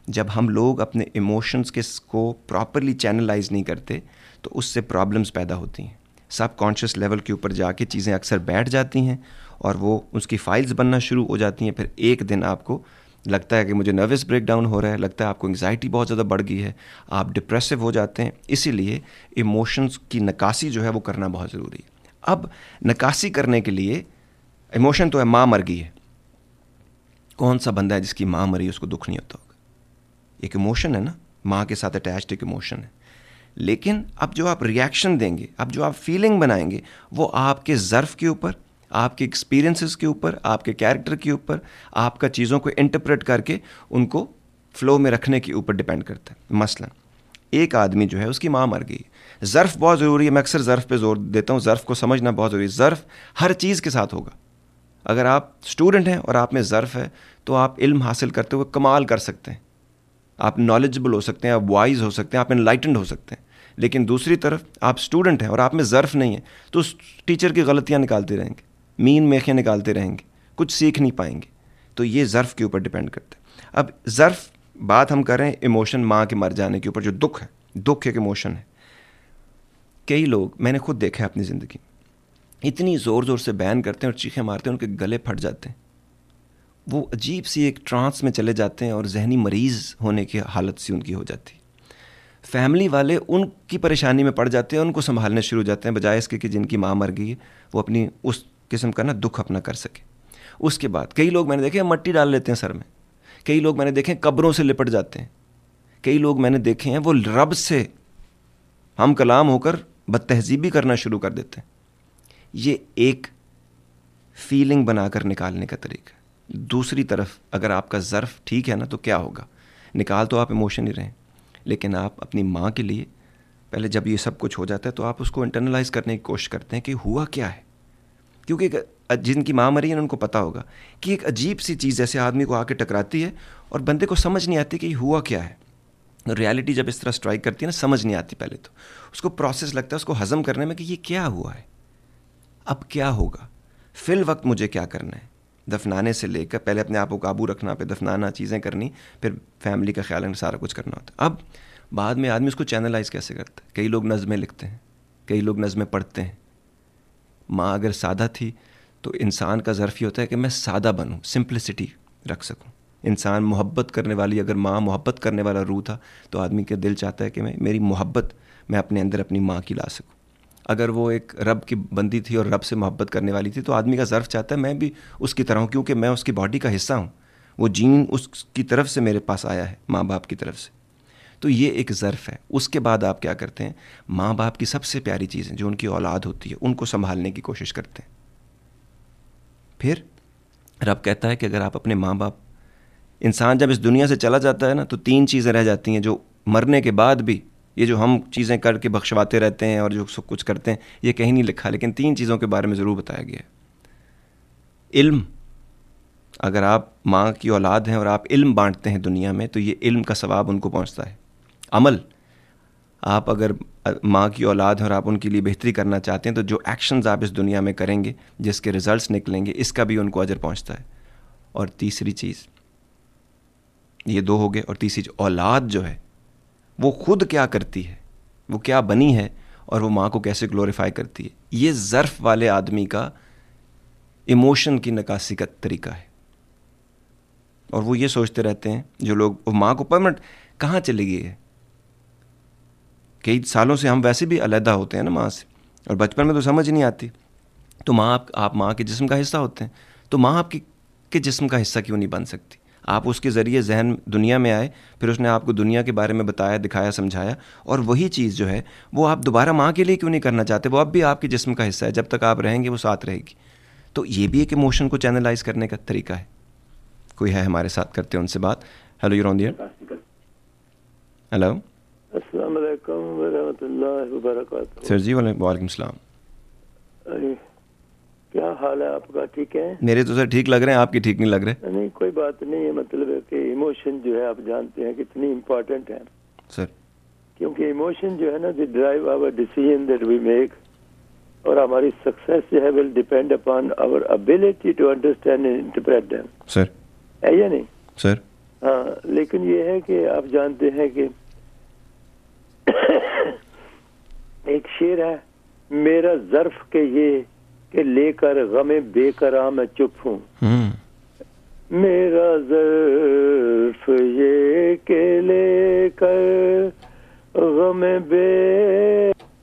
जब हम लोग अपने इमोशंस को प्रॉपरली चैनलाइज नहीं करते तो उससे प्रॉब्लम्स पैदा होती हैं। सब कॉन्शियस लेवल के ऊपर जाके चीज़ें अक्सर बैठ जाती हैं और वो उसकी फाइल्स बनना शुरू हो जाती हैं। फिर एक दिन आपको लगता है कि मुझे नर्वस ब्रेकडाउन हो रहा है, लगता है आपको एंग्जाइटी बहुत ज़्यादा बढ़ गई है, आप डिप्रेसिव हो जाते हैं। इसीलिए इमोशंस की नकासी जो है वो करना बहुत ज़रूरी है। अब नकासी करने के लिए इमोशन तो है, माँ मर गई है, कौन सा बंदा है जिसकी माँ मरी उसको दुख नहीं होता होगा? एक इमोशन है ना, माँ के साथ अटैच्ड एक इमोशन है। लेकिन अब जो आप रिएक्शन देंगे, अब जो आप फीलिंग बनाएंगे, वो आपके ज़र्फ़ के ऊपर, आपके एक्सपीरियंसेस के ऊपर, आपके कैरेक्टर के ऊपर, आपका चीज़ों को इंटरप्रेट करके उनको फ़्लो में रखने के ऊपर डिपेंड करता है। मसलन एक आदमी जो है उसकी माँ मर गई, ज़र्फ़ बहुत ज़रूरी है। मैं अक्सर ज़र्फ़ पे ज़ोर देता हूँ, ज़र्फ़ को समझना बहुत ज़रूरी है। ज़र्फ़ हर चीज़ के साथ होगा। अगर आप स्टूडेंट हैं और आप में ज़र्फ़ है तो आप इल्म हासिल करते हुए कमाल कर सकते हैं, आप नॉलेजेबल हो सकते हैं, आप वाइज हो सकते हैं, आप एनलाइटेंड हो सकते हैं। लेकिन दूसरी तरफ आप स्टूडेंट हैं और आप में ज़र्फ़ नहीं है तो उस टीचर की गलतियाँ निकालते रहेंगे, मीन मेखियाँ निकालते रहेंगे, कुछ सीख नहीं पाएंगे। तो ये ज़र्फ़ के ऊपर डिपेंड करता है। अब ज़र्फ़ बात हम कर रहे हैं इमोशन माँ के मर जाने के ऊपर, जो दुख है, दुख एक इमोशन है। कई लोग, मैंने खुद देखा है अपनी ज़िंदगी, इतनी ज़ोर ज़ोर से बयान करते हैं और चीखें मारते हैं, उनके गले फट जाते हैं, वो अजीब सी एक ट्रांस में चले जाते हैं और जहनी मरीज़ होने की हालत सी उनकी हो जाती है। फैमिली वाले उनकी परेशानी में पड़ जाते हैं, उनको संभालने शुरू हो जाते हैं, बजाय इसके कि जिनकी माँ मर गई है वो अपनी उस किस्म का ना दुख अपना कर सके। उसके बाद कई लोग मैंने देखे मट्टी डाल लेते हैं सर में, कई लोग मैंने देखे कब्रों से लिपट जाते हैं, कई लोग मैंने देखे हैं वो रब से हम कलाम होकर बदतहजीबी करना शुरू कर देते हैं। ये एक फीलिंग बनाकर निकालने का तरीका है। दूसरी तरफ अगर आपका ज़र्फ़ ठीक है ना तो क्या होगा, निकाल तो आप इमोशन ही रहें, लेकिन आप अपनी माँ के लिए पहले जब ये सब कुछ हो जाता है तो आप उसको इंटरनलाइज करने की कोशिश करते हैं कि हुआ क्या है। क्योंकि जिनकी माँ मरी है उनको पता होगा कि एक अजीब सी चीज़ जैसे आदमी को आके टकराती है और बंदे को समझ नहीं आती कि हुआ क्या है। रियलिटी जब इस तरह स्ट्राइक करती है ना, समझ नहीं आती, पहले तो उसको प्रोसेस लगता है, उसको हज़म करने में कि ये क्या हुआ है, अब क्या होगा, फिल वक्त मुझे क्या करना है। दफनाने से लेकर पहले अपने आप को काबू रखना, पे दफनाना, चीज़ें करनी, फिर फैमिली का ख्याल रखना, सारा कुछ करना होता है। अब बाद में आदमी उसको चैनलाइज कैसे करता है। कई लोग नज़में लिखते हैं, कई लोग नज़में पढ़ते हैं। माँ अगर सादा थी तो इंसान का ज़र्फ़ ही होता है कि मैं सादा बनूँ, सिंप्लिसिटी रख सकूँ। इंसान मोहब्बत करने वाली, अगर माँ मोहब्बत करने वाला रूह था तो आदमी का दिल चाहता है कि मेरी मोहब्बत मैं अपने अंदर अपनी माँ की ला सकूँ। अगर वो एक रब की बंदी थी और रब से मोहब्बत करने वाली थी तो आदमी का ज़र्फ़ चाहता है मैं भी उसकी तरह हूँ, क्योंकि मैं उसकी बॉडी का हिस्सा हूँ, वो जीन उसकी तरफ से मेरे पास आया है, माँ बाप की तरफ से। तो ये एक ज़र्फ़ है। उसके बाद आप क्या करते हैं, माँ बाप की सबसे प्यारी चीज़ें जो उनकी औलाद होती है उनको संभालने की कोशिश करते हैं। फिर रब कहता है कि अगर आप अपने माँ बाप, इंसान जब इस दुनिया से चला जाता है ना तो 3 चीज़ें रह जाती हैं जो मरने के बाद भी, ये जो हम चीज़ें करके बख्शवाते रहते हैं और जो सब कुछ करते हैं ये कहीं नहीं लिखा, लेकिन 3 चीज़ों के बारे में ज़रूर बताया गया है। इल्म, अगर आप माँ की औलाद हैं और आप इल्म बांटते हैं दुनिया में तो ये इल्म का सवाब उनको पहुँचता है। अमल, आप अगर माँ की औलाद हैं और आप उनके लिए बेहतरी करना चाहते हैं तो जो एक्शंस आप इस दुनिया में करेंगे, जिसके रिजल्ट्स निकलेंगे, इसका भी उनको अजर पहुँचता है। और तीसरी चीज़, ये दो हो गए, और तीसरी चीज़, औलाद जो है वो खुद क्या करती है, वो क्या बनी है और वो माँ को कैसे ग्लोरीफाई करती है, ये ज़र्फ़ वाले आदमी का इमोशन की नकासी का तरीका है। और वो ये सोचते रहते हैं जो लोग, वो माँ को परमानेंट कहाँ चली गई है, कई सालों से हम वैसे भी अलहदा होते हैं ना माँ से, और बचपन में तो समझ नहीं आती। तो माँ, आप माँ के जिस्म का हिस्सा होते हैं, तो माँ आपके के जिस्म का हिस्सा क्यों नहीं बन सकती? आप उसके ज़रिए जहन दुनिया में आए, फिर उसने आपको दुनिया के बारे में बताया, दिखाया, समझाया, और वही चीज़ जो है वो आप दोबारा माँ के लिए क्यों नहीं करना चाहते? वो अब भी आपके जिस्म का हिस्सा है, जब तक आप रहेंगे वो साथ रहेगी। तो ये भी एक इमोशन को चैनलाइज करने का तरीका है। कोई है हमारे साथ, करते हैं उनसे बात। Hello, you're on the air. Hello, अस्सलाम वालेकुम व रहमतुल्लाहि व बरकातहू। सर जी, वालेकुम सलाम। क्या हाल है आपका? ठीक है? मेरे तो सर ठीक लग रहे हैं, आपके ठीक नहीं लग रहे। नहीं, कोई बात नहीं है। मतलब है कि इमोशन जो है आप जानते हैं कितनी इम्पोर्टेंट है सर, क्योंकि इमोशन जो है ना, they drive our decision that we make, और हमारी सक्सेस जो है will depend upon our ability to understand and interpret them. सर है या नहीं सर? हाँ, लेकिन ये है कि आप जानते हैं कि एक शेर है, मेरा ज़र्फ के ये कि लेकर गमे बेकरार मैं चुप हूँ। मेरा ज़र्फ ये के लेकर गमे बेकरार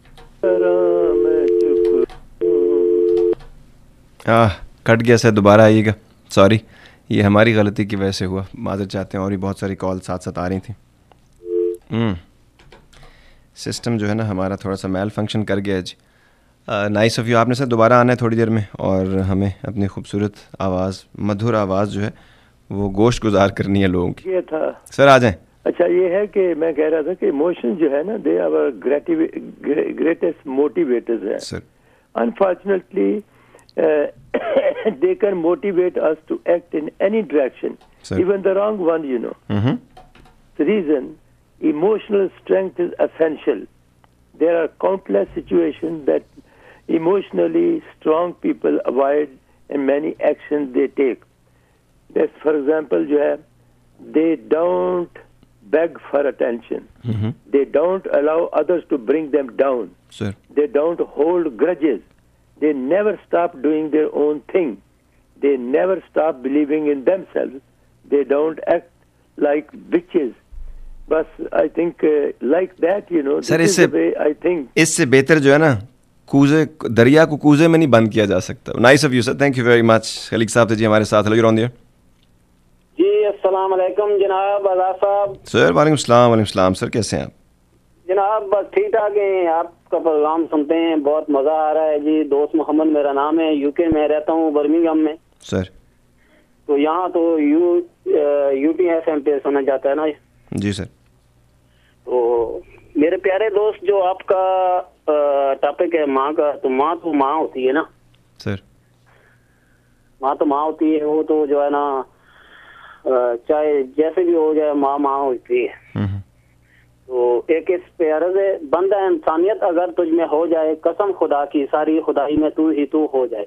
मैं चुप हूँ। कट गया सर, दोबारा आइएगा। सॉरी, ये हमारी गलती की वजह से हुआ, माज़रत चाहते हैं। और भी बहुत सारी कॉल साथ साथ आ रही थी। सिस्टम जो है ना हमारा थोड़ा सा मेल फंक्शन कर गया है जी। नाइस ऑफ यू, आपने सर दोबारा आना है थोड़ी देर में, और हमें अपनी खूबसूरत आवाज़, मधुर आवाज़ जो है वो गोश्त गुजार करनी है लोगों की। ये था सर, आ जाएं। अच्छा, ये है कि मैं कह रहा था कि इमोशन जो है ना, दे आवर ग्रेटेस्ट मोटिवेटर्स है sir. Unfortunately they can motivate us to act in any direction, Sir. even the wrong one, you know. The reason, emotional strength is essential. There are countless situations that emotionally strong people avoid and many actions they take. That, for example, they don't beg for attention. They don't allow others to bring them down. Sir. They don't hold grudges. They never stop doing their own thing. They never stop believing in themselves. They don't act like bitches. But I think like that, you know, Sir, this is the way I think. इससे बेहतर जो है ना, कूजे, दरिया को कूजे में नहीं बंद किया जा सकता। Nice of you sir, thank you very much. Khaleeq Sahab थे जी हमारे साथ। Hello, you're on the air. जी, अस्सलाम वालेकुम जनाब आज़ाद साहब। सर वालेकुम सलाम सर, कैसे हैं आप? जनाब बस ठीक ठाक हैं, आपका प्रोग्राम सुनते हैं, बहुत मज़ा आ रहा है जी। दोस्त मोहम्मद मेरा नाम है, यूके में रहता हूँ, बर्मिंघम में। सर, तो यहाँ तो UTFM पे सुना जाता है ना जी सर। तो मेरे प्यारे दोस्त, जो आपका टॉपिक है माँ का, तो माँ होती है ना सर। माँ तो माँ होती है, वो तो जो है ना चाहे जैसे भी हो जाए माँ होती है। तो एक इस प्यारे से बंदा इंसानियत अगर तुझ में हो जाए, कसम खुदा की सारी खुदाई में तू ही तू हो जाए।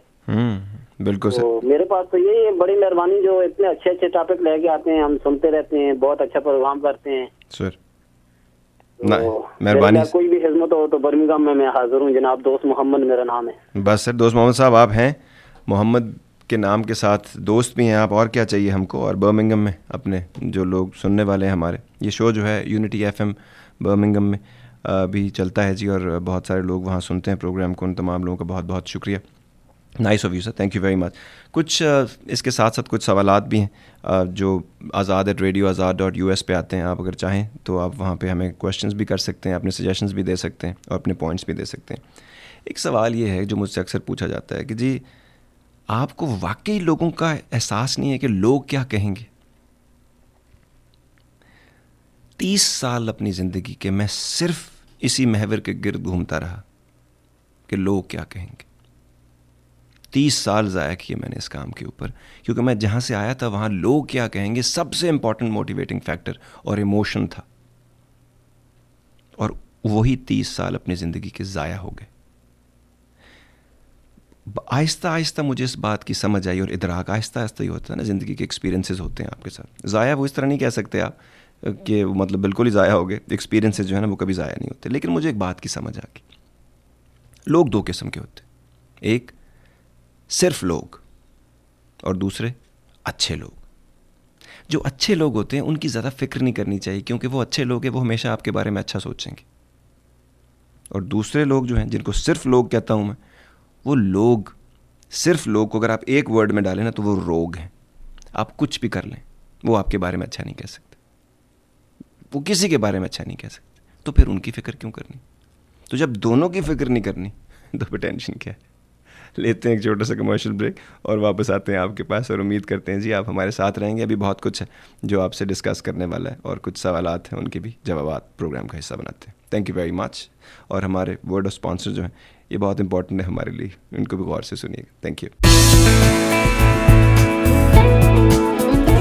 बिल्कुल सर। तो मेरे पास तो यही है, बड़ी मेहरबानी जो इतने अच्छे अच्छे टॉपिक लेके आते हैं, हम सुनते रहते हैं, बहुत अच्छा प्रोग्राम करते हैं सर। तो मेहरबानी। कोई भी खिदमत हो तो बर्मिंघम में मैं हाजिर हूँ जनाब। दोस्त मोहम्मद मेरा नाम है। बस सर, दोस्त मोहम्मद साहब आप हैं, मोहम्मद के नाम के साथ दोस्त भी हैं आप, और क्या चाहिए हमको। और बर्मिंघम में अपने जो लोग सुनने वाले हैं हमारे, ये शो जो है यूनिटी FM बर्मिंघम में भी चलता है जी, और बहुत सारे लोग वहाँ सुनते हैं प्रोग्राम को। उन तमाम लोगों का बहुत बहुत शुक्रिया। Nice of you sir, thank you very much. कुछ इसके साथ साथ कुछ सवालात भी हैं जो azad@radioazad.us पे आते हैं। आप अगर चाहें तो आप वहाँ पे हमें क्वेश्चंस भी कर सकते हैं, अपने सजेशंस भी दे सकते हैं और अपने पॉइंट्स भी दे सकते हैं। एक सवाल ये है जो मुझसे अक्सर पूछा जाता है कि जी, आपको वाकई लोगों का एहसास नहीं है कि लोग क्या कहेंगे? 30 साल अपनी ज़िंदगी के मैं सिर्फ इसी महवर के गिर्द घूमता रहा कि लोग क्या कहेंगे। 30 साल ज़ाया किए मैंने इस काम के ऊपर, क्योंकि मैं जहाँ से आया था वहाँ लोग क्या कहेंगे सबसे इम्पॉर्टेंट मोटिवेटिंग फैक्टर और इमोशन था। और वही 30 साल अपनी ज़िंदगी के ज़ाया हो गए। आहिस्ता आहिस्ता मुझे इस बात की समझ आई, और इदराक आहिस्ता आहिस्ता ही होता है ना, ज़िंदगी के एक्सपीरियंसेस होते हैं आपके साथ। ज़ाया वो इस तरह नहीं कह सकते आप कि मतलब बिल्कुल ही ज़ाया हो गए, एक्सपीरियंसेस जो है ना वो कभी ज़ाया नहीं होते। लेकिन मुझे एक बात की समझ आ गई, लोग दो किस्म के होते हैं, एक सिर्फ लोग और दूसरे अच्छे लोग। जो अच्छे लोग होते हैं उनकी ज़्यादा फिक्र नहीं करनी चाहिए, क्योंकि वो अच्छे लोग हैं, वो हमेशा आपके बारे में अच्छा सोचेंगे। और दूसरे लोग जो हैं, जिनको सिर्फ लोग कहता हूँ मैं, वो लोग, सिर्फ लोग को अगर आप एक वर्ड में डालें ना तो वो रोग हैं। आप कुछ भी कर लें, वो आपके बारे में अच्छा नहीं कह सकते, वो किसी के बारे में अच्छा नहीं कह सकते, तो फिर उनकी फ़िक्र क्यों करनी? तो जब दोनों की फ़िक्र नहीं करनी तो फिर टेंशन क्या है? लेते हैं एक छोटा सा कमर्शियल ब्रेक और वापस आते हैं आपके पास, और उम्मीद करते हैं जी आप हमारे साथ रहेंगे। अभी बहुत कुछ है जो आपसे डिस्कस करने वाला है, और कुछ सवालात हैं उनके भी जवाब प्रोग्राम का हिस्सा बनाते हैं। Thank you very much. और हमारे वर्ड ऑफ स्पॉन्सर जो हैं ये बहुत इंपॉर्टेंट है हमारे लिए, इनको भी गौर से सुनिएगा। Thank you.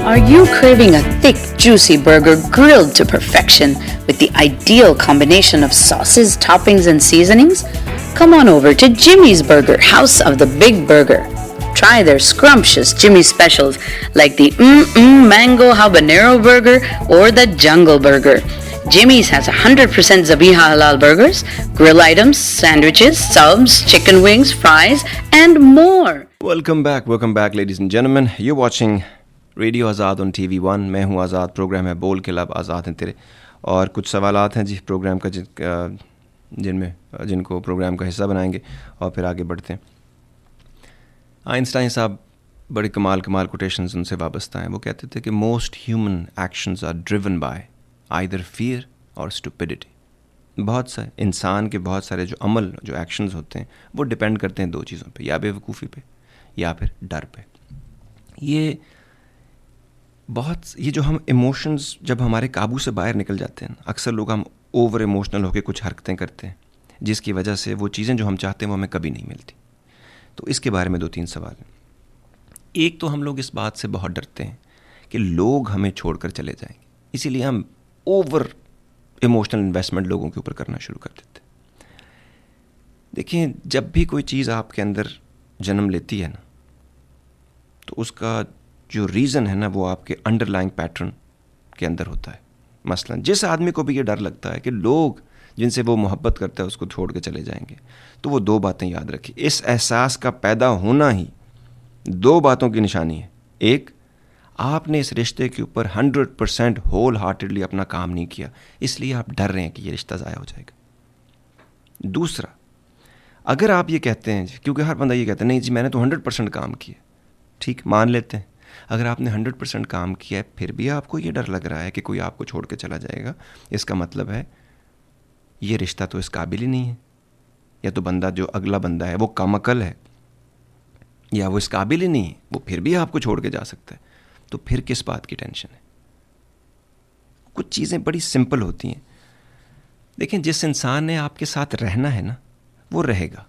Are you craving a thick, juicy burger grilled to perfection with the ideal combination of sauces, toppings, and seasonings? Come on over to Jimmy's Burger, House of the Big Burger. Try their scrumptious Jimmy's specials like the Mango Habanero Burger or the Jungle Burger. Jimmy's has 100% Zabiha Halal burgers, grill items, sandwiches, subs, chicken wings, fries, and more. Welcome back, ladies and gentlemen. You're watching radio Azaad on TV1। मैं हूँ आज़ाद, programme है बोल के लब आज़ाद हैं तेरे। और कुछ सवालात हैं जी प्रोग्राम का जिनको प्रोग्राम का हिस्सा बनाएंगे, और फिर आगे बढ़ते हैं। आइंस्टाइन साहब बड़े कमाल कोटेशंस उनसे वाबस्ता हैं। वो कहते थे कि most human actions are driven by either fear और स्टुपिडिटी। बहुत सारे इंसान के बहुत सारे जो अमल, जो एक्शंस होते हैं, वो डिपेंड करते हैं दो चीज़ों पे, या बेवकूफ़ी पे या फिर डर पे। ये जो हम इमोशंस जब हमारे काबू से बाहर निकल जाते हैं, अक्सर लोग हम ओवर इमोशनल होकर कुछ हरकतें करते हैं जिसकी वजह से वो चीज़ें जो हम चाहते हैं वो हमें कभी नहीं मिलती। तो इसके बारे में 2-3 सवाल हैं। एक तो हम लोग इस बात से बहुत डरते हैं कि लोग हमें छोड़कर चले जाएंगे, इसीलिए हम ओवर इमोशनल इन्वेस्टमेंट लोगों के ऊपर करना शुरू कर देते हैं। देखिए, जब भी कोई चीज़ आपके अंदर जन्म लेती है ना, तो उसका जो रीज़न है ना वो आपके अंडरलाइंग पैटर्न के अंदर होता है। मसलन जिस आदमी को भी ये डर लगता है कि लोग जिनसे वो मोहब्बत करता है उसको छोड़ के चले जाएंगे, तो वो 2 बातें याद रखिए। इस एहसास का पैदा होना ही 2 बातों की निशानी है। एक, आपने इस रिश्ते के ऊपर 100% होल हार्टेडली अपना काम नहीं किया, इसलिए आप डर रहे हैं कि ये रिश्ता ज़ाया हो जाएगा। दूसरा, अगर आप ये कहते हैं, क्योंकि हर बंदा ये कहता है नहीं जी मैंने तो 100% काम किया, ठीक मान लेते हैं। अगर आपने 100% काम किया है फिर भी आपको ये डर लग रहा है कि कोई आपको छोड़ के चला जाएगा, इसका मतलब है ये रिश्ता तो इस काबिल ही नहीं है, या तो बंदा जो अगला बंदा है वो कम अकल है, या वो इस काबिल ही नहीं है, वो फिर भी आपको छोड़ के जा सकता है। तो फिर किस बात की टेंशन है? कुछ चीज़ें बड़ी सिंपल होती हैं। देखिए, जिस इंसान ने आपके साथ रहना है ना वो रहेगा।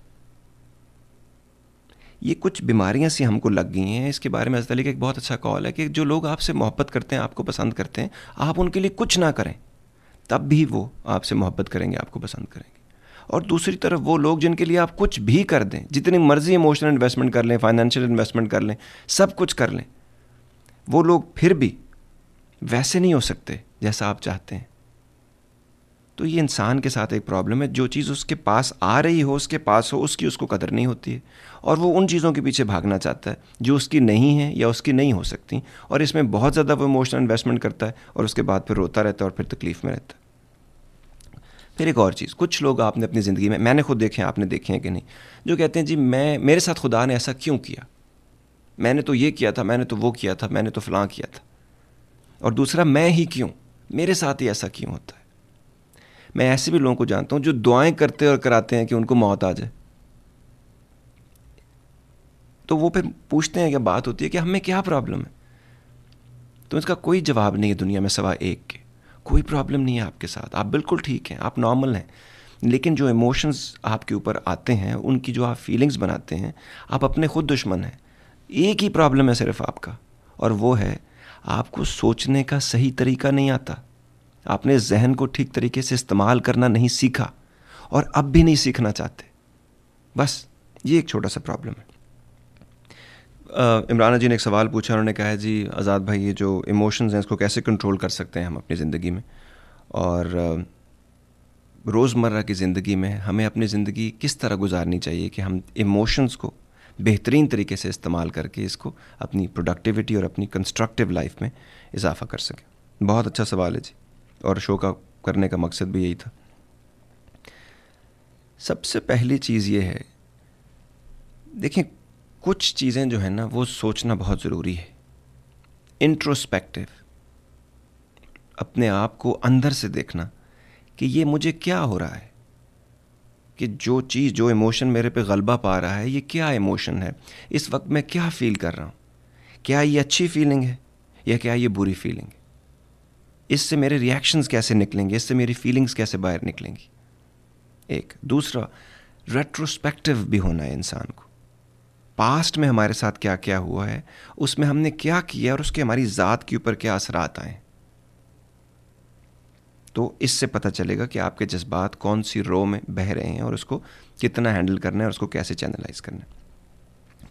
ये कुछ बीमारियां सी हमको लग गई हैं, इसके बारे में अज़ली का एक बहुत अच्छा कॉल है कि जो लोग आपसे मोहब्बत करते हैं, आपको पसंद करते हैं, आप उनके लिए कुछ ना करें तब भी वो आपसे मोहब्बत करेंगे, आपको पसंद करेंगे। और दूसरी तरफ वो लोग जिनके लिए आप कुछ भी कर दें, जितनी मर्जी इमोशनल इन्वेस्टमेंट कर लें, फाइनेंशियल इन्वेस्टमेंट कर लें, सब कुछ कर लें, वो लोग फिर भी वैसे नहीं हो सकते जैसा आप चाहते हैं। तो ये इंसान के साथ एक प्रॉब्लम है, जो चीज़ उसके पास आ रही हो, उसके पास हो, उसकी उसको कदर नहीं होती है, और वो उन चीज़ों के पीछे भागना चाहता है जो उसकी नहीं है या उसकी नहीं हो सकती, और इसमें बहुत ज़्यादा वो इमोशनल इन्वेस्टमेंट करता है और उसके बाद फिर रोता रहता है और फिर तकलीफ़ में रहता है। फिर एक और चीज़, कुछ लोग आपने अपनी ज़िंदगी में, मैंने खुद देखे हैं, आपने देखे हैं कि नहीं, जो कहते हैं जी मेरे साथ खुदा ने ऐसा क्यों किया, मैंने तो ये किया था, मैंने तो वो किया था, मैंने तो फ़लाँ किया था। और दूसरा, मैं ही क्यों, मेरे साथ ही ऐसा क्यों होता है। मैं ऐसे भी लोगों को जानता हूँ जो दुआएं करते और कराते हैं कि उनको मौत आ जाए, तो वो फिर पूछते हैं, क्या बात होती है कि हमें क्या प्रॉब्लम है, तो इसका कोई जवाब नहीं है दुनिया में सिवा एक के। कोई प्रॉब्लम नहीं है आपके साथ, आप बिल्कुल ठीक हैं, आप नॉर्मल हैं, लेकिन जो इमोशंस आपके ऊपर आते हैं, उनकी जो आप फीलिंग्स बनाते हैं, आप अपने खुद दुश्मन हैं। एक ही प्रॉब्लम है सिर्फ आपका, और वो है आपको सोचने का सही तरीका नहीं आता। आपने जहन को ठीक तरीके से इस्तेमाल करना नहीं सीखा और अब भी नहीं सीखना चाहते। बस ये एक छोटा सा प्रॉब्लम है। इमरान जी ने एक सवाल पूछा, उन्होंने कहा है जी आज़ाद भाई, ये जो इमोशंस हैं इसको कैसे कंट्रोल कर सकते हैं हम अपनी ज़िंदगी में, और रोज़मर्रा की ज़िंदगी में हमें अपनी ज़िंदगी किस तरह गुजारनी चाहिए कि हम इमोशंस को बेहतरीन तरीके से इस्तेमाल करके इसको अपनी प्रोडक्टिविटी और अपनी कंस्ट्रक्टिव लाइफ में इजाफ़ा कर सकें। बहुत अच्छा सवाल है जी, और शो का करने का मकसद भी यही था। सबसे पहली चीज़ ये है, देखें कुछ चीज़ें जो है ना वो सोचना बहुत ज़रूरी है। इंट्रोस्पेक्टिव, अपने आप को अंदर से देखना कि ये मुझे क्या हो रहा है, कि जो चीज़, जो इमोशन मेरे पे गलबा पा रहा है, ये क्या इमोशन है, इस वक्त मैं क्या फ़ील कर रहा हूँ, क्या ये अच्छी फीलिंग है या क्या ये बुरी फीलिंग है, इससे मेरे रिएक्शंस कैसे निकलेंगे, इससे मेरी फीलिंग्स कैसे बाहर निकलेंगी। एक दूसरा, रेट्रोस्पेक्टिव भी होना है इंसान को। पास्ट में हमारे साथ क्या क्या हुआ है, उसमें हमने क्या किया और उसके हमारी ज़ात के ऊपर क्या असरात आए, तो इससे पता चलेगा कि आपके जज्बात कौन सी रो में बह रहे हैं और उसको कितना हैंडल करना है और उसको कैसे चैनलाइज करना है।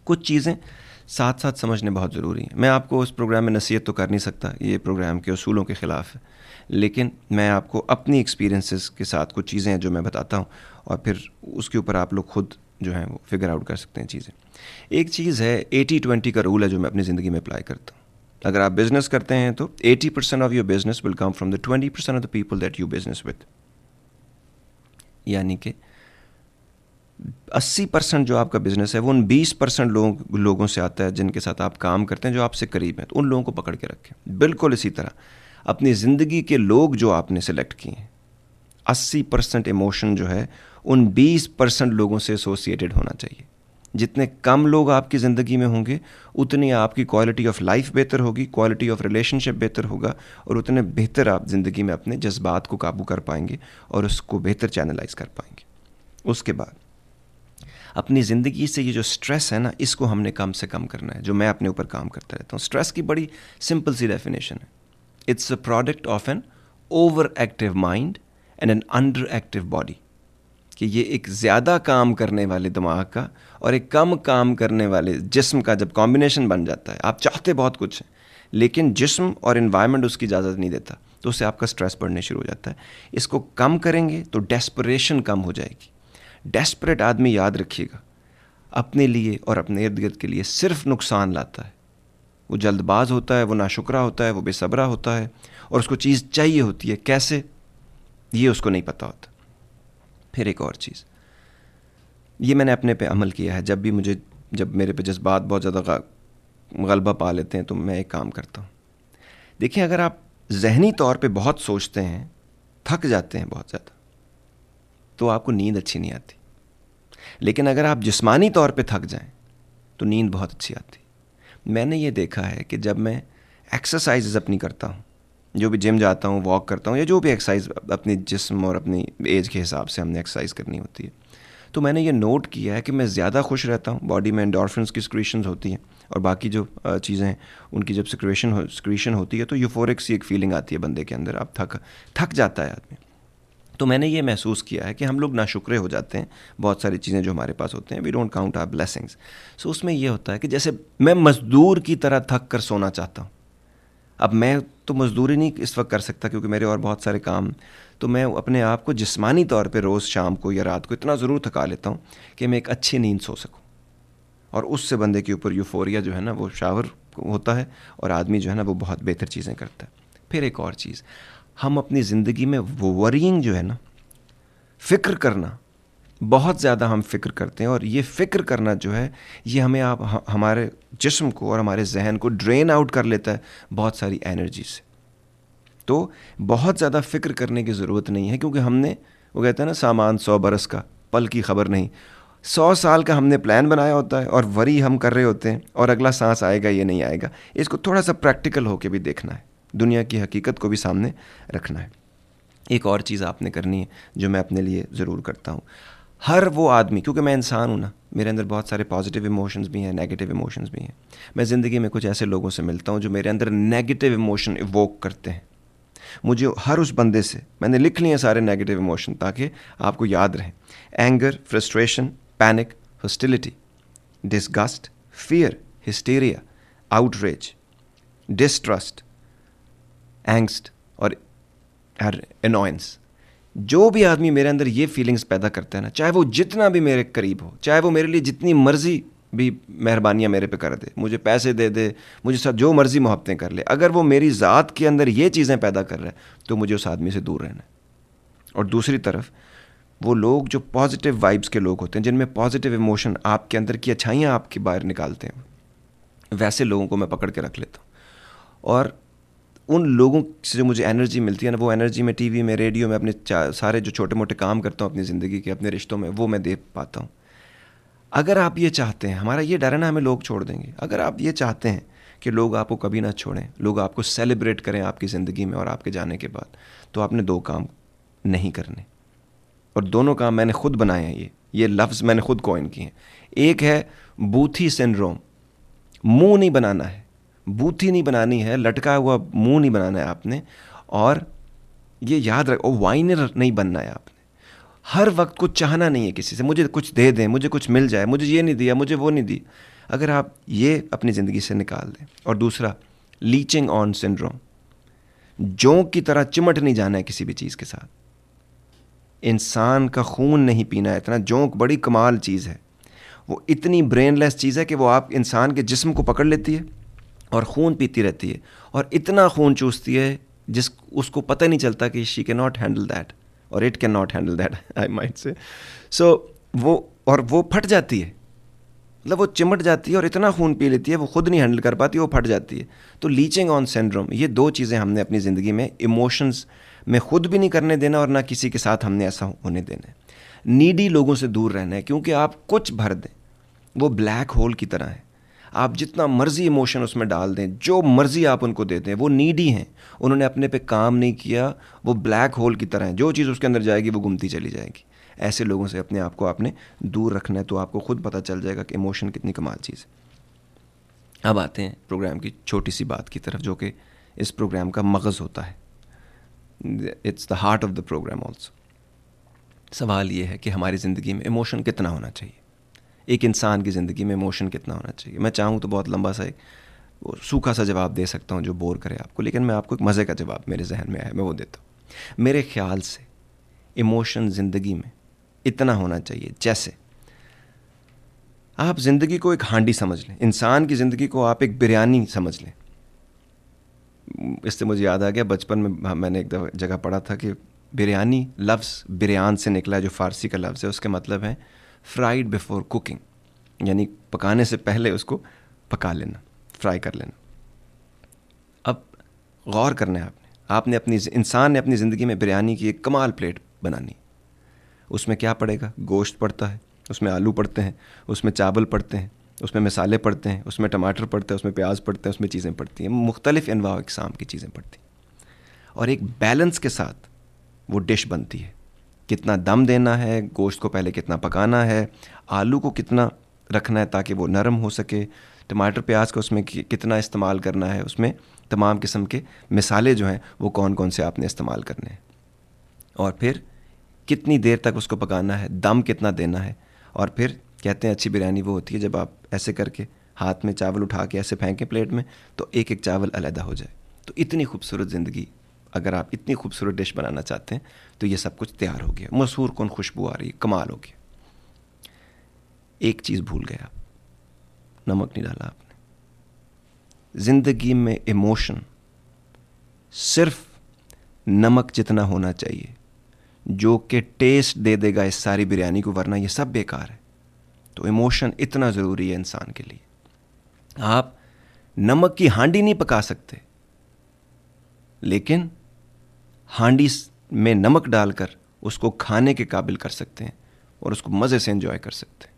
कुछ चीज़ें साथ साथ समझने बहुत ज़रूरी हैं। मैं आपको उस प्रोग्राम में नसीहत तो कर नहीं सकता, ये प्रोग्राम के उसूलों के ख़िलाफ़ है, लेकिन मैं आपको अपनी एक्सपीरियंसेस के साथ कुछ चीज़ें हैं जो मैं बताता हूँ, और फिर उसके ऊपर आप लोग खुद जो हैं वो फिगर आउट कर सकते हैं चीज़ें। एक चीज़ है 80-20 का रूल है जो मैं अपनी ज़िंदगी में अप्लाई करता हूँ। अगर आप बिज़नेस करते हैं तो 80% of your business will come from the 20% of the people that you business with. यानी कि 80% जो आपका बिजनेस है वो उन 20% लोगों से आता है जिनके साथ आप काम करते हैं, जो आपसे करीब हैं, तो उन लोगों को पकड़ के रखें। बिल्कुल इसी तरह अपनी ज़िंदगी के लोग जो आपने सेलेक्ट किए हैं, 80% इमोशन जो है उन 20% लोगों से एसोसिएटेड होना चाहिए। जितने कम लोग आपकी ज़िंदगी में होंगे उतनी आपकी क्वालिटी ऑफ लाइफ बेहतर होगी, क्वालिटी ऑफ रिलेशनशिप बेहतर होगा, और उतने बेहतर आप ज़िंदगी में अपने जज्बात को काबू कर पाएंगे और उसको बेहतर चैनलाइज कर पाएंगे। उसके बाद अपनी ज़िंदगी से ये जो स्ट्रेस है ना, इसको हमने कम से कम करना है, जो मैं अपने ऊपर काम करता रहता हूँ। स्ट्रेस की बड़ी सिंपल सी डेफिनेशन है, it's a product of an over active mind and an under active body. कि ये एक ज़्यादा काम करने वाले दिमाग का और एक कम काम करने वाले जिस्म का जब कॉम्बिनेशन बन जाता है, आप चाहते बहुत कुछ हैं लेकिन जिस्म और एनवायरनमेंट उसकी इजाज़त नहीं देता, तो उससे आपका स्ट्रेस बढ़ने शुरू हो जाता है। इसको कम करेंगे तो डेस्परेशन कम हो जाएगी। डेस्परेट आदमी, याद रखिएगा, अपने लिए और अपने इर्द गिर्द के लिए सिर्फ नुकसान लाता है। वो जल्दबाज होता है, वो नाशुक्रा होता है, वो बेसब्रा होता है, और उसको चीज़ चाहिए होती है, कैसे ये उसको नहीं पता होता। फिर एक और चीज़, ये मैंने अपने पे अमल किया है। जब मेरे पे जज्बात बहुत ज़्यादा गलबा पा लेते हैं तो मैं एक काम करता हूँ। देखिए, अगर आप ज़हनी तौर पे बहुत सोचते हैं, थक जाते हैं बहुत ज़्यादा, तो आपको नींद अच्छी नहीं आती। लेकिन अगर आप जिस्मानी तौर पे थक जाएं तो नींद बहुत अच्छी आती। मैंने ये देखा है कि जब मैं एक्सरसाइज अपनी करता हूँ, जो भी जिम जाता हूँ, वॉक करता हूँ, या जो भी एक्सरसाइज अपनी जिस्म और अपनी एज के हिसाब से हमने एक्सरसाइज करनी होती है, तो मैंने ये नोट किया है कि मैं ज़्यादा खुश रहता हूँ। बॉडी में एंडोर्फिन्स की सिक्रीशंस होती हैं और बाकी जो चीज़ें हैं उनकी जब सिक्रीशन होती है तो यूफोरिक सी एक फीलिंग आती है बंदे के अंदर, आप थक जाता है आदमी। तो मैंने ये महसूस किया है कि हम लोग नाशुक्रे हो जाते हैं बहुत सारी चीज़ें जो हमारे पास होते हैं, we don't count our blessings. So उसमें ये होता है कि जैसे मैं मज़दूर की तरह थक कर सोना चाहता हूँ। अब मैं तो मज़दूरी नहीं इस वक्त कर सकता क्योंकि मेरे और बहुत सारे काम, तो मैं अपने आप को जिस्मानी तौर पे रोज़ शाम को या रात को इतना ज़रूर थका लेता हूँ कि मैं एक अच्छी नींद सो सकूँ, और उससे बंदे के ऊपर यूफोरिया जो है ना वो शावर होता है और आदमी जो है ना वो बहुत बेहतर चीज़ें करता है। फिर एक और चीज़, हम अपनी ज़िंदगी में वो वरीइंग जो है ना, फ़िक्र करना, बहुत ज़्यादा हम फ़िक्र करते हैं, और ये फ़िक्र करना जो है ये हमें हमारे जिस्म को और हमारे जहन को ड्रेन आउट कर लेता है बहुत सारी एनर्जी से। तो बहुत ज़्यादा फ़िक्र करने की ज़रूरत नहीं है, क्योंकि हमने, वो कहते हैं ना, सामान 100 बरस का, पल की खबर नहीं। 100 साल का हमने प्लान बनाया होता है और वरी हम कर रहे होते हैं, और अगला सांस आएगा ये नहीं आएगा। इसको थोड़ा सा प्रैक्टिकल होकर भी देखना है, दुनिया की हकीकत को भी सामने रखना है। एक और चीज़ आपने करनी है जो मैं अपने लिए ज़रूर करता हूँ। हर वो आदमी, क्योंकि मैं इंसान हूँ ना, मेरे अंदर बहुत सारे पॉजिटिव इमोशंस भी हैं, नेगेटिव इमोशंस भी हैं। मैं ज़िंदगी में कुछ ऐसे लोगों से मिलता हूँ जो मेरे अंदर नेगेटिव इमोशन इवोक करते हैं, मुझे हर उस बंदे से, मैंने लिख लिए सारे नेगेटिव इमोशन ताकि आपको याद रहें। Anger, frustration, panic, hostility, disgust, fear, hysteria, outrage, distrust, angst और एनॉयंस। जो भी आदमी मेरे अंदर ये फीलिंग्स पैदा करता है ना, चाहे वो जितना भी मेरे करीब हो, चाहे वो मेरे लिए जितनी मर्जी भी मेहरबानियाँ मेरे पे कर दे, मुझे पैसे दे दे, मुझे साथ जो मर्जी मोहब्बतें कर ले, अगर वो मेरी ज़ात के अंदर ये चीज़ें पैदा कर रहा है तो मुझे उस आदमी से दूर रहना है। और दूसरी तरफ वो लोग जो पॉजिटिव वाइब्स के लोग होते हैं, जिनमें पॉजिटिव इमोशन आपके अंदर की अच्छाइयाँ आपकी बाहर निकालते हैं, वैसे लोगों को मैं पकड़ के रख लेता हूँ। और उन लोगों से जो मुझे एनर्जी मिलती है ना, वो एनर्जी में टीवी में, रेडियो में, अपने सारे जो छोटे मोटे काम करता हूँ अपनी ज़िंदगी के, अपने रिश्तों में, वो मैं दे पाता हूँ। अगर आप ये चाहते हैं, हमारा ये डर है ना हमें लोग छोड़ देंगे, अगर आप ये चाहते हैं कि लोग आपको कभी ना छोड़ें, लोग आपको सेलिब्रेट करें आपकी ज़िंदगी में और आपके जाने के बाद, तो आपने 2 काम नहीं करने। और दोनों काम मैंने खुद बनाए हैं, ये लफ्ज़ मैंने खुद कॉइन किए हैं। एक है बूथी सिंड्रोम, मुंह नहीं बनाना है, बूथी नहीं बनानी है, लटका हुआ मुंह नहीं बनाना है आपने। और ये याद रखो, वाइनर नहीं बनना है आपने। हर वक्त कुछ चाहना नहीं है किसी से, मुझे कुछ दे दें, मुझे कुछ मिल जाए, मुझे ये नहीं दिया, मुझे वो नहीं दी। अगर आप ये अपनी ज़िंदगी से निकाल दें। और दूसरा, लीचिंग ऑन सिंड्रोम, जोंक की तरह चिमट नहीं जाना है किसी भी चीज़ के साथ। इंसान का खून नहीं पीना है इतना। जोंक बड़ी कमाल चीज़ है, वो इतनी ब्रेनलेस चीज़ है कि वो आप इंसान के जिस्म को पकड़ लेती है और खून पीती रहती है, और इतना खून चूसती है जिस उसको पता नहीं चलता कि she can not handle that और it can not handle that, I might say. So वो फट जाती है, मतलब वो चिमट जाती है और इतना खून पी लेती है, वो खुद नहीं हैंडल कर पाती, वो फट जाती है। तो लीचिंग ऑन सिंड्रोम, ये 2 चीज़ें हमने अपनी ज़िंदगी में इमोशंस में खुद भी नहीं करने देना और ना किसी के साथ हमने ऐसा होने देना है। नीडी लोगों से दूर रहना है, क्योंकि आप कुछ भर दें, वो ब्लैक होल की तरह है। आप जितना मर्जी इमोशन उसमें डाल दें, जो मर्जी आप उनको दे दें, वो नीडी हैं, उन्होंने अपने पे काम नहीं किया, वो ब्लैक होल की तरह है, जो चीज़ उसके अंदर जाएगी वो घूमती चली जाएगी। ऐसे लोगों से अपने आप को आपने दूर रखना है, तो आपको खुद पता चल जाएगा कि इमोशन कितनी कमाल चीज़ है। अब आते हैं प्रोग्राम की छोटी सी बात की तरफ, जो कि इस प्रोग्राम का मगज़ होता है। It's the heart of the programme also. सवाल ये है कि हमारी ज़िंदगी में इमोशन कितना होना चाहिए, एक इंसान की ज़िंदगी में इमोशन कितना होना चाहिए। मैं चाहूँ तो बहुत लंबा सा एक सूखा सा जवाब दे सकता हूँ जो बोर करे आपको, लेकिन मैं आपको एक मज़े का जवाब मेरे जहन में आया, मैं वो देता हूँ। मेरे ख्याल से इमोशन ज़िंदगी में इतना होना चाहिए, जैसे आप ज़िंदगी को एक हांडी समझ लें, इंसान की ज़िंदगी को आप एक बिरयानी समझ लें। इससे मुझे याद आ गया, बचपन में मैंने एक जगह पढ़ा था कि बिरयानी लफ्ज़ बिरयान से निकला है, जो फ़ारसी का लफ्ज़ है, उसके मतलब है फ्राइड बिफोर कुकिंग, यानी पकाने से पहले उसको पका लेना, फ्राई कर लेना। अब गौर करना है आपने इंसान ने अपनी ज़िंदगी में बिरयानी की एक कमाल प्लेट बनानी। उसमें क्या पड़ेगा? गोश्त पड़ता है, उसमें आलू पड़ते हैं, उसमें चावल पड़ते हैं, उसमें मसाले पड़ते हैं, उसमें टमाटर पड़ते हैं, उसमें प्याज पड़ते हैं, उसमें चीज़ें पड़ती हैं, मुख्तलिफ़ अनवा इक़साम की चीज़ें पड़ती हैं, और एक बैलेंस के साथ वो डिश बनती है। कितना दम देना है, गोश्त को पहले कितना पकाना है, आलू को कितना रखना है ताकि वो नरम हो सके, टमाटर प्याज का उसमें कितना इस्तेमाल करना है, उसमें तमाम किस्म के मिसाले जो हैं वो कौन कौन से आपने इस्तेमाल करने हैं, और फिर कितनी देर तक उसको पकाना है, दम कितना देना है। और फिर कहते हैं अच्छी बिरयानी वो होती है जब आप ऐसे करके हाथ में चावल उठा के ऐसे फेंकें प्लेट में तो एक एक चावल अलहदा हो जाए। तो इतनी खूबसूरत ज़िंदगी, अगर आप इतनी खूबसूरत डिश बनाना चाहते हैं तो ये सब कुछ तैयार हो गया। मशहूर कौन खुशबू आ रही है, कमाल हो गया। एक चीज़ भूल गए आप, नमक नहीं डाला आपने। ज़िंदगी में इमोशन सिर्फ नमक जितना होना चाहिए जो कि टेस्ट दे देगा इस सारी बिरयानी को, वरना ये सब बेकार है। तो इमोशन इतना ज़रूरी है इंसान के लिए। आप नमक की हांडी नहीं पका सकते, लेकिन हांडी में नमक डालकर उसको खाने के काबिल कर सकते हैं और उसको मज़े से एंजॉय कर सकते हैं।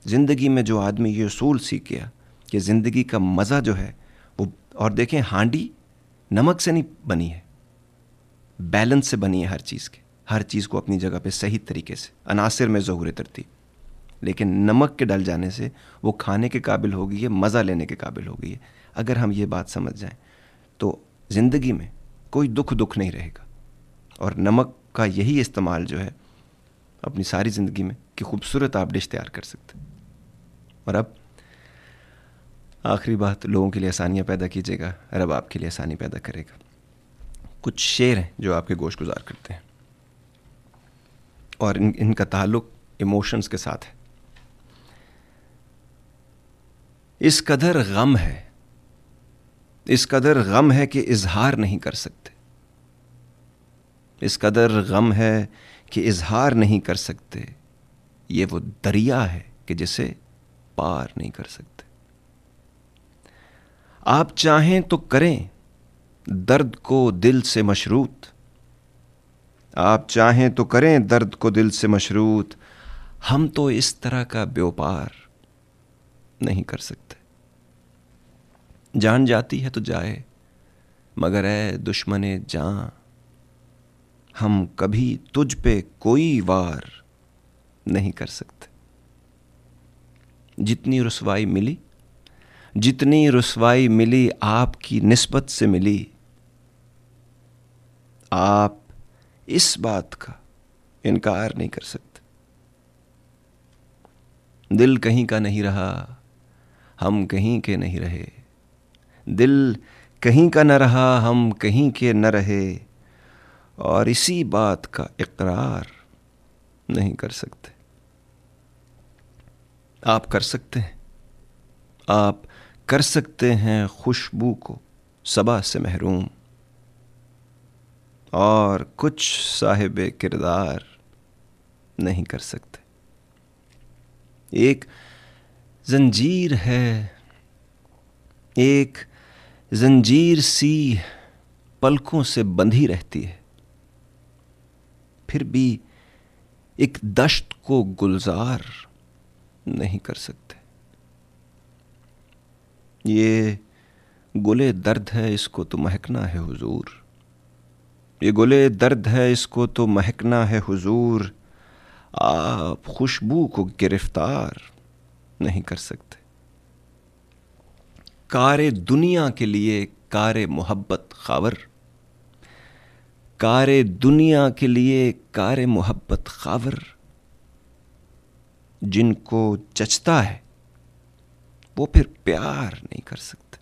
ज़िंदगी में जो आदमी ये उसूल सीख गया कि ज़िंदगी का मज़ा जो है वो, और देखें हांडी नमक से नहीं बनी है, बैलेंस से बनी है हर चीज़ के, हर चीज़ को अपनी जगह पे सही तरीके से, अनासिर में ज़हूर तरतीब। लेकिन नमक के डल जाने से वो खाने के काबिल हो गई है, मज़ा लेने के काबिल हो गई है। अगर हम ये बात समझ जाएं तो ज़िंदगी में कोई दुख नहीं रहेगा। और नमक का यही इस्तेमाल जो है अपनी सारी ज़िंदगी में कि खूबसूरत आप डिश तैयार कर सकते हैं। और अब आखिरी बात, लोगों के लिए आसानियाँ पैदा कीजिएगा, रब आपके लिए आसानी पैदा करेगा। कुछ शेर हैं जो आपके गोश गुजार करते हैं और इनका ताल्लुक इमोशंस के साथ है। इस कदर गम है कि इजहार नहीं कर सकते। इस कदर गम है कि इजहार नहीं कर सकते। ये वो दरिया है कि जिसे पार नहीं कर सकते। आप चाहें तो करें दर्द को दिल से मशरूत। आप चाहें तो करें दर्द को दिल से मशरूत। हम तो इस तरह का व्यापार नहीं कर सकते। जान जाती है तो जाए, मगर ऐ दुश्मने जान, हम कभी तुझ पे कोई वार नहीं कर सकते। जितनी रुसवाई मिली आपकी निस्बत से मिली। आप इस बात का इनकार नहीं कर सकते। दिल कहीं का नहीं रहा, हम कहीं के नहीं रहे। दिल कहीं का न रहा, हम कहीं के न रहे, और इसी बात का इकरार नहीं कर सकते। आप कर सकते हैं, आप कर सकते हैं खुशबू को सबा से महरूम, और कुछ साहिबे किरदार नहीं कर सकते। एक जंजीर है, एक जंजीर सी पलकों से बंधी रहती है, फिर भी एक दश्त को गुलजार नहीं कर सकते। ये गुले दर्द है, इसको तो महकना है हुजूर। ये गुले दर्द है, इसको तो महकना है हुजूर। आप खुशबू को गिरफ्तार नहीं कर सकते। कारे दुनिया के लिए कारे मोहब्बत खावर, कारे दुनिया के लिए कारे मोहब्बत खावर। जिनको जचता है वो फिर प्यार नहीं कर सकते।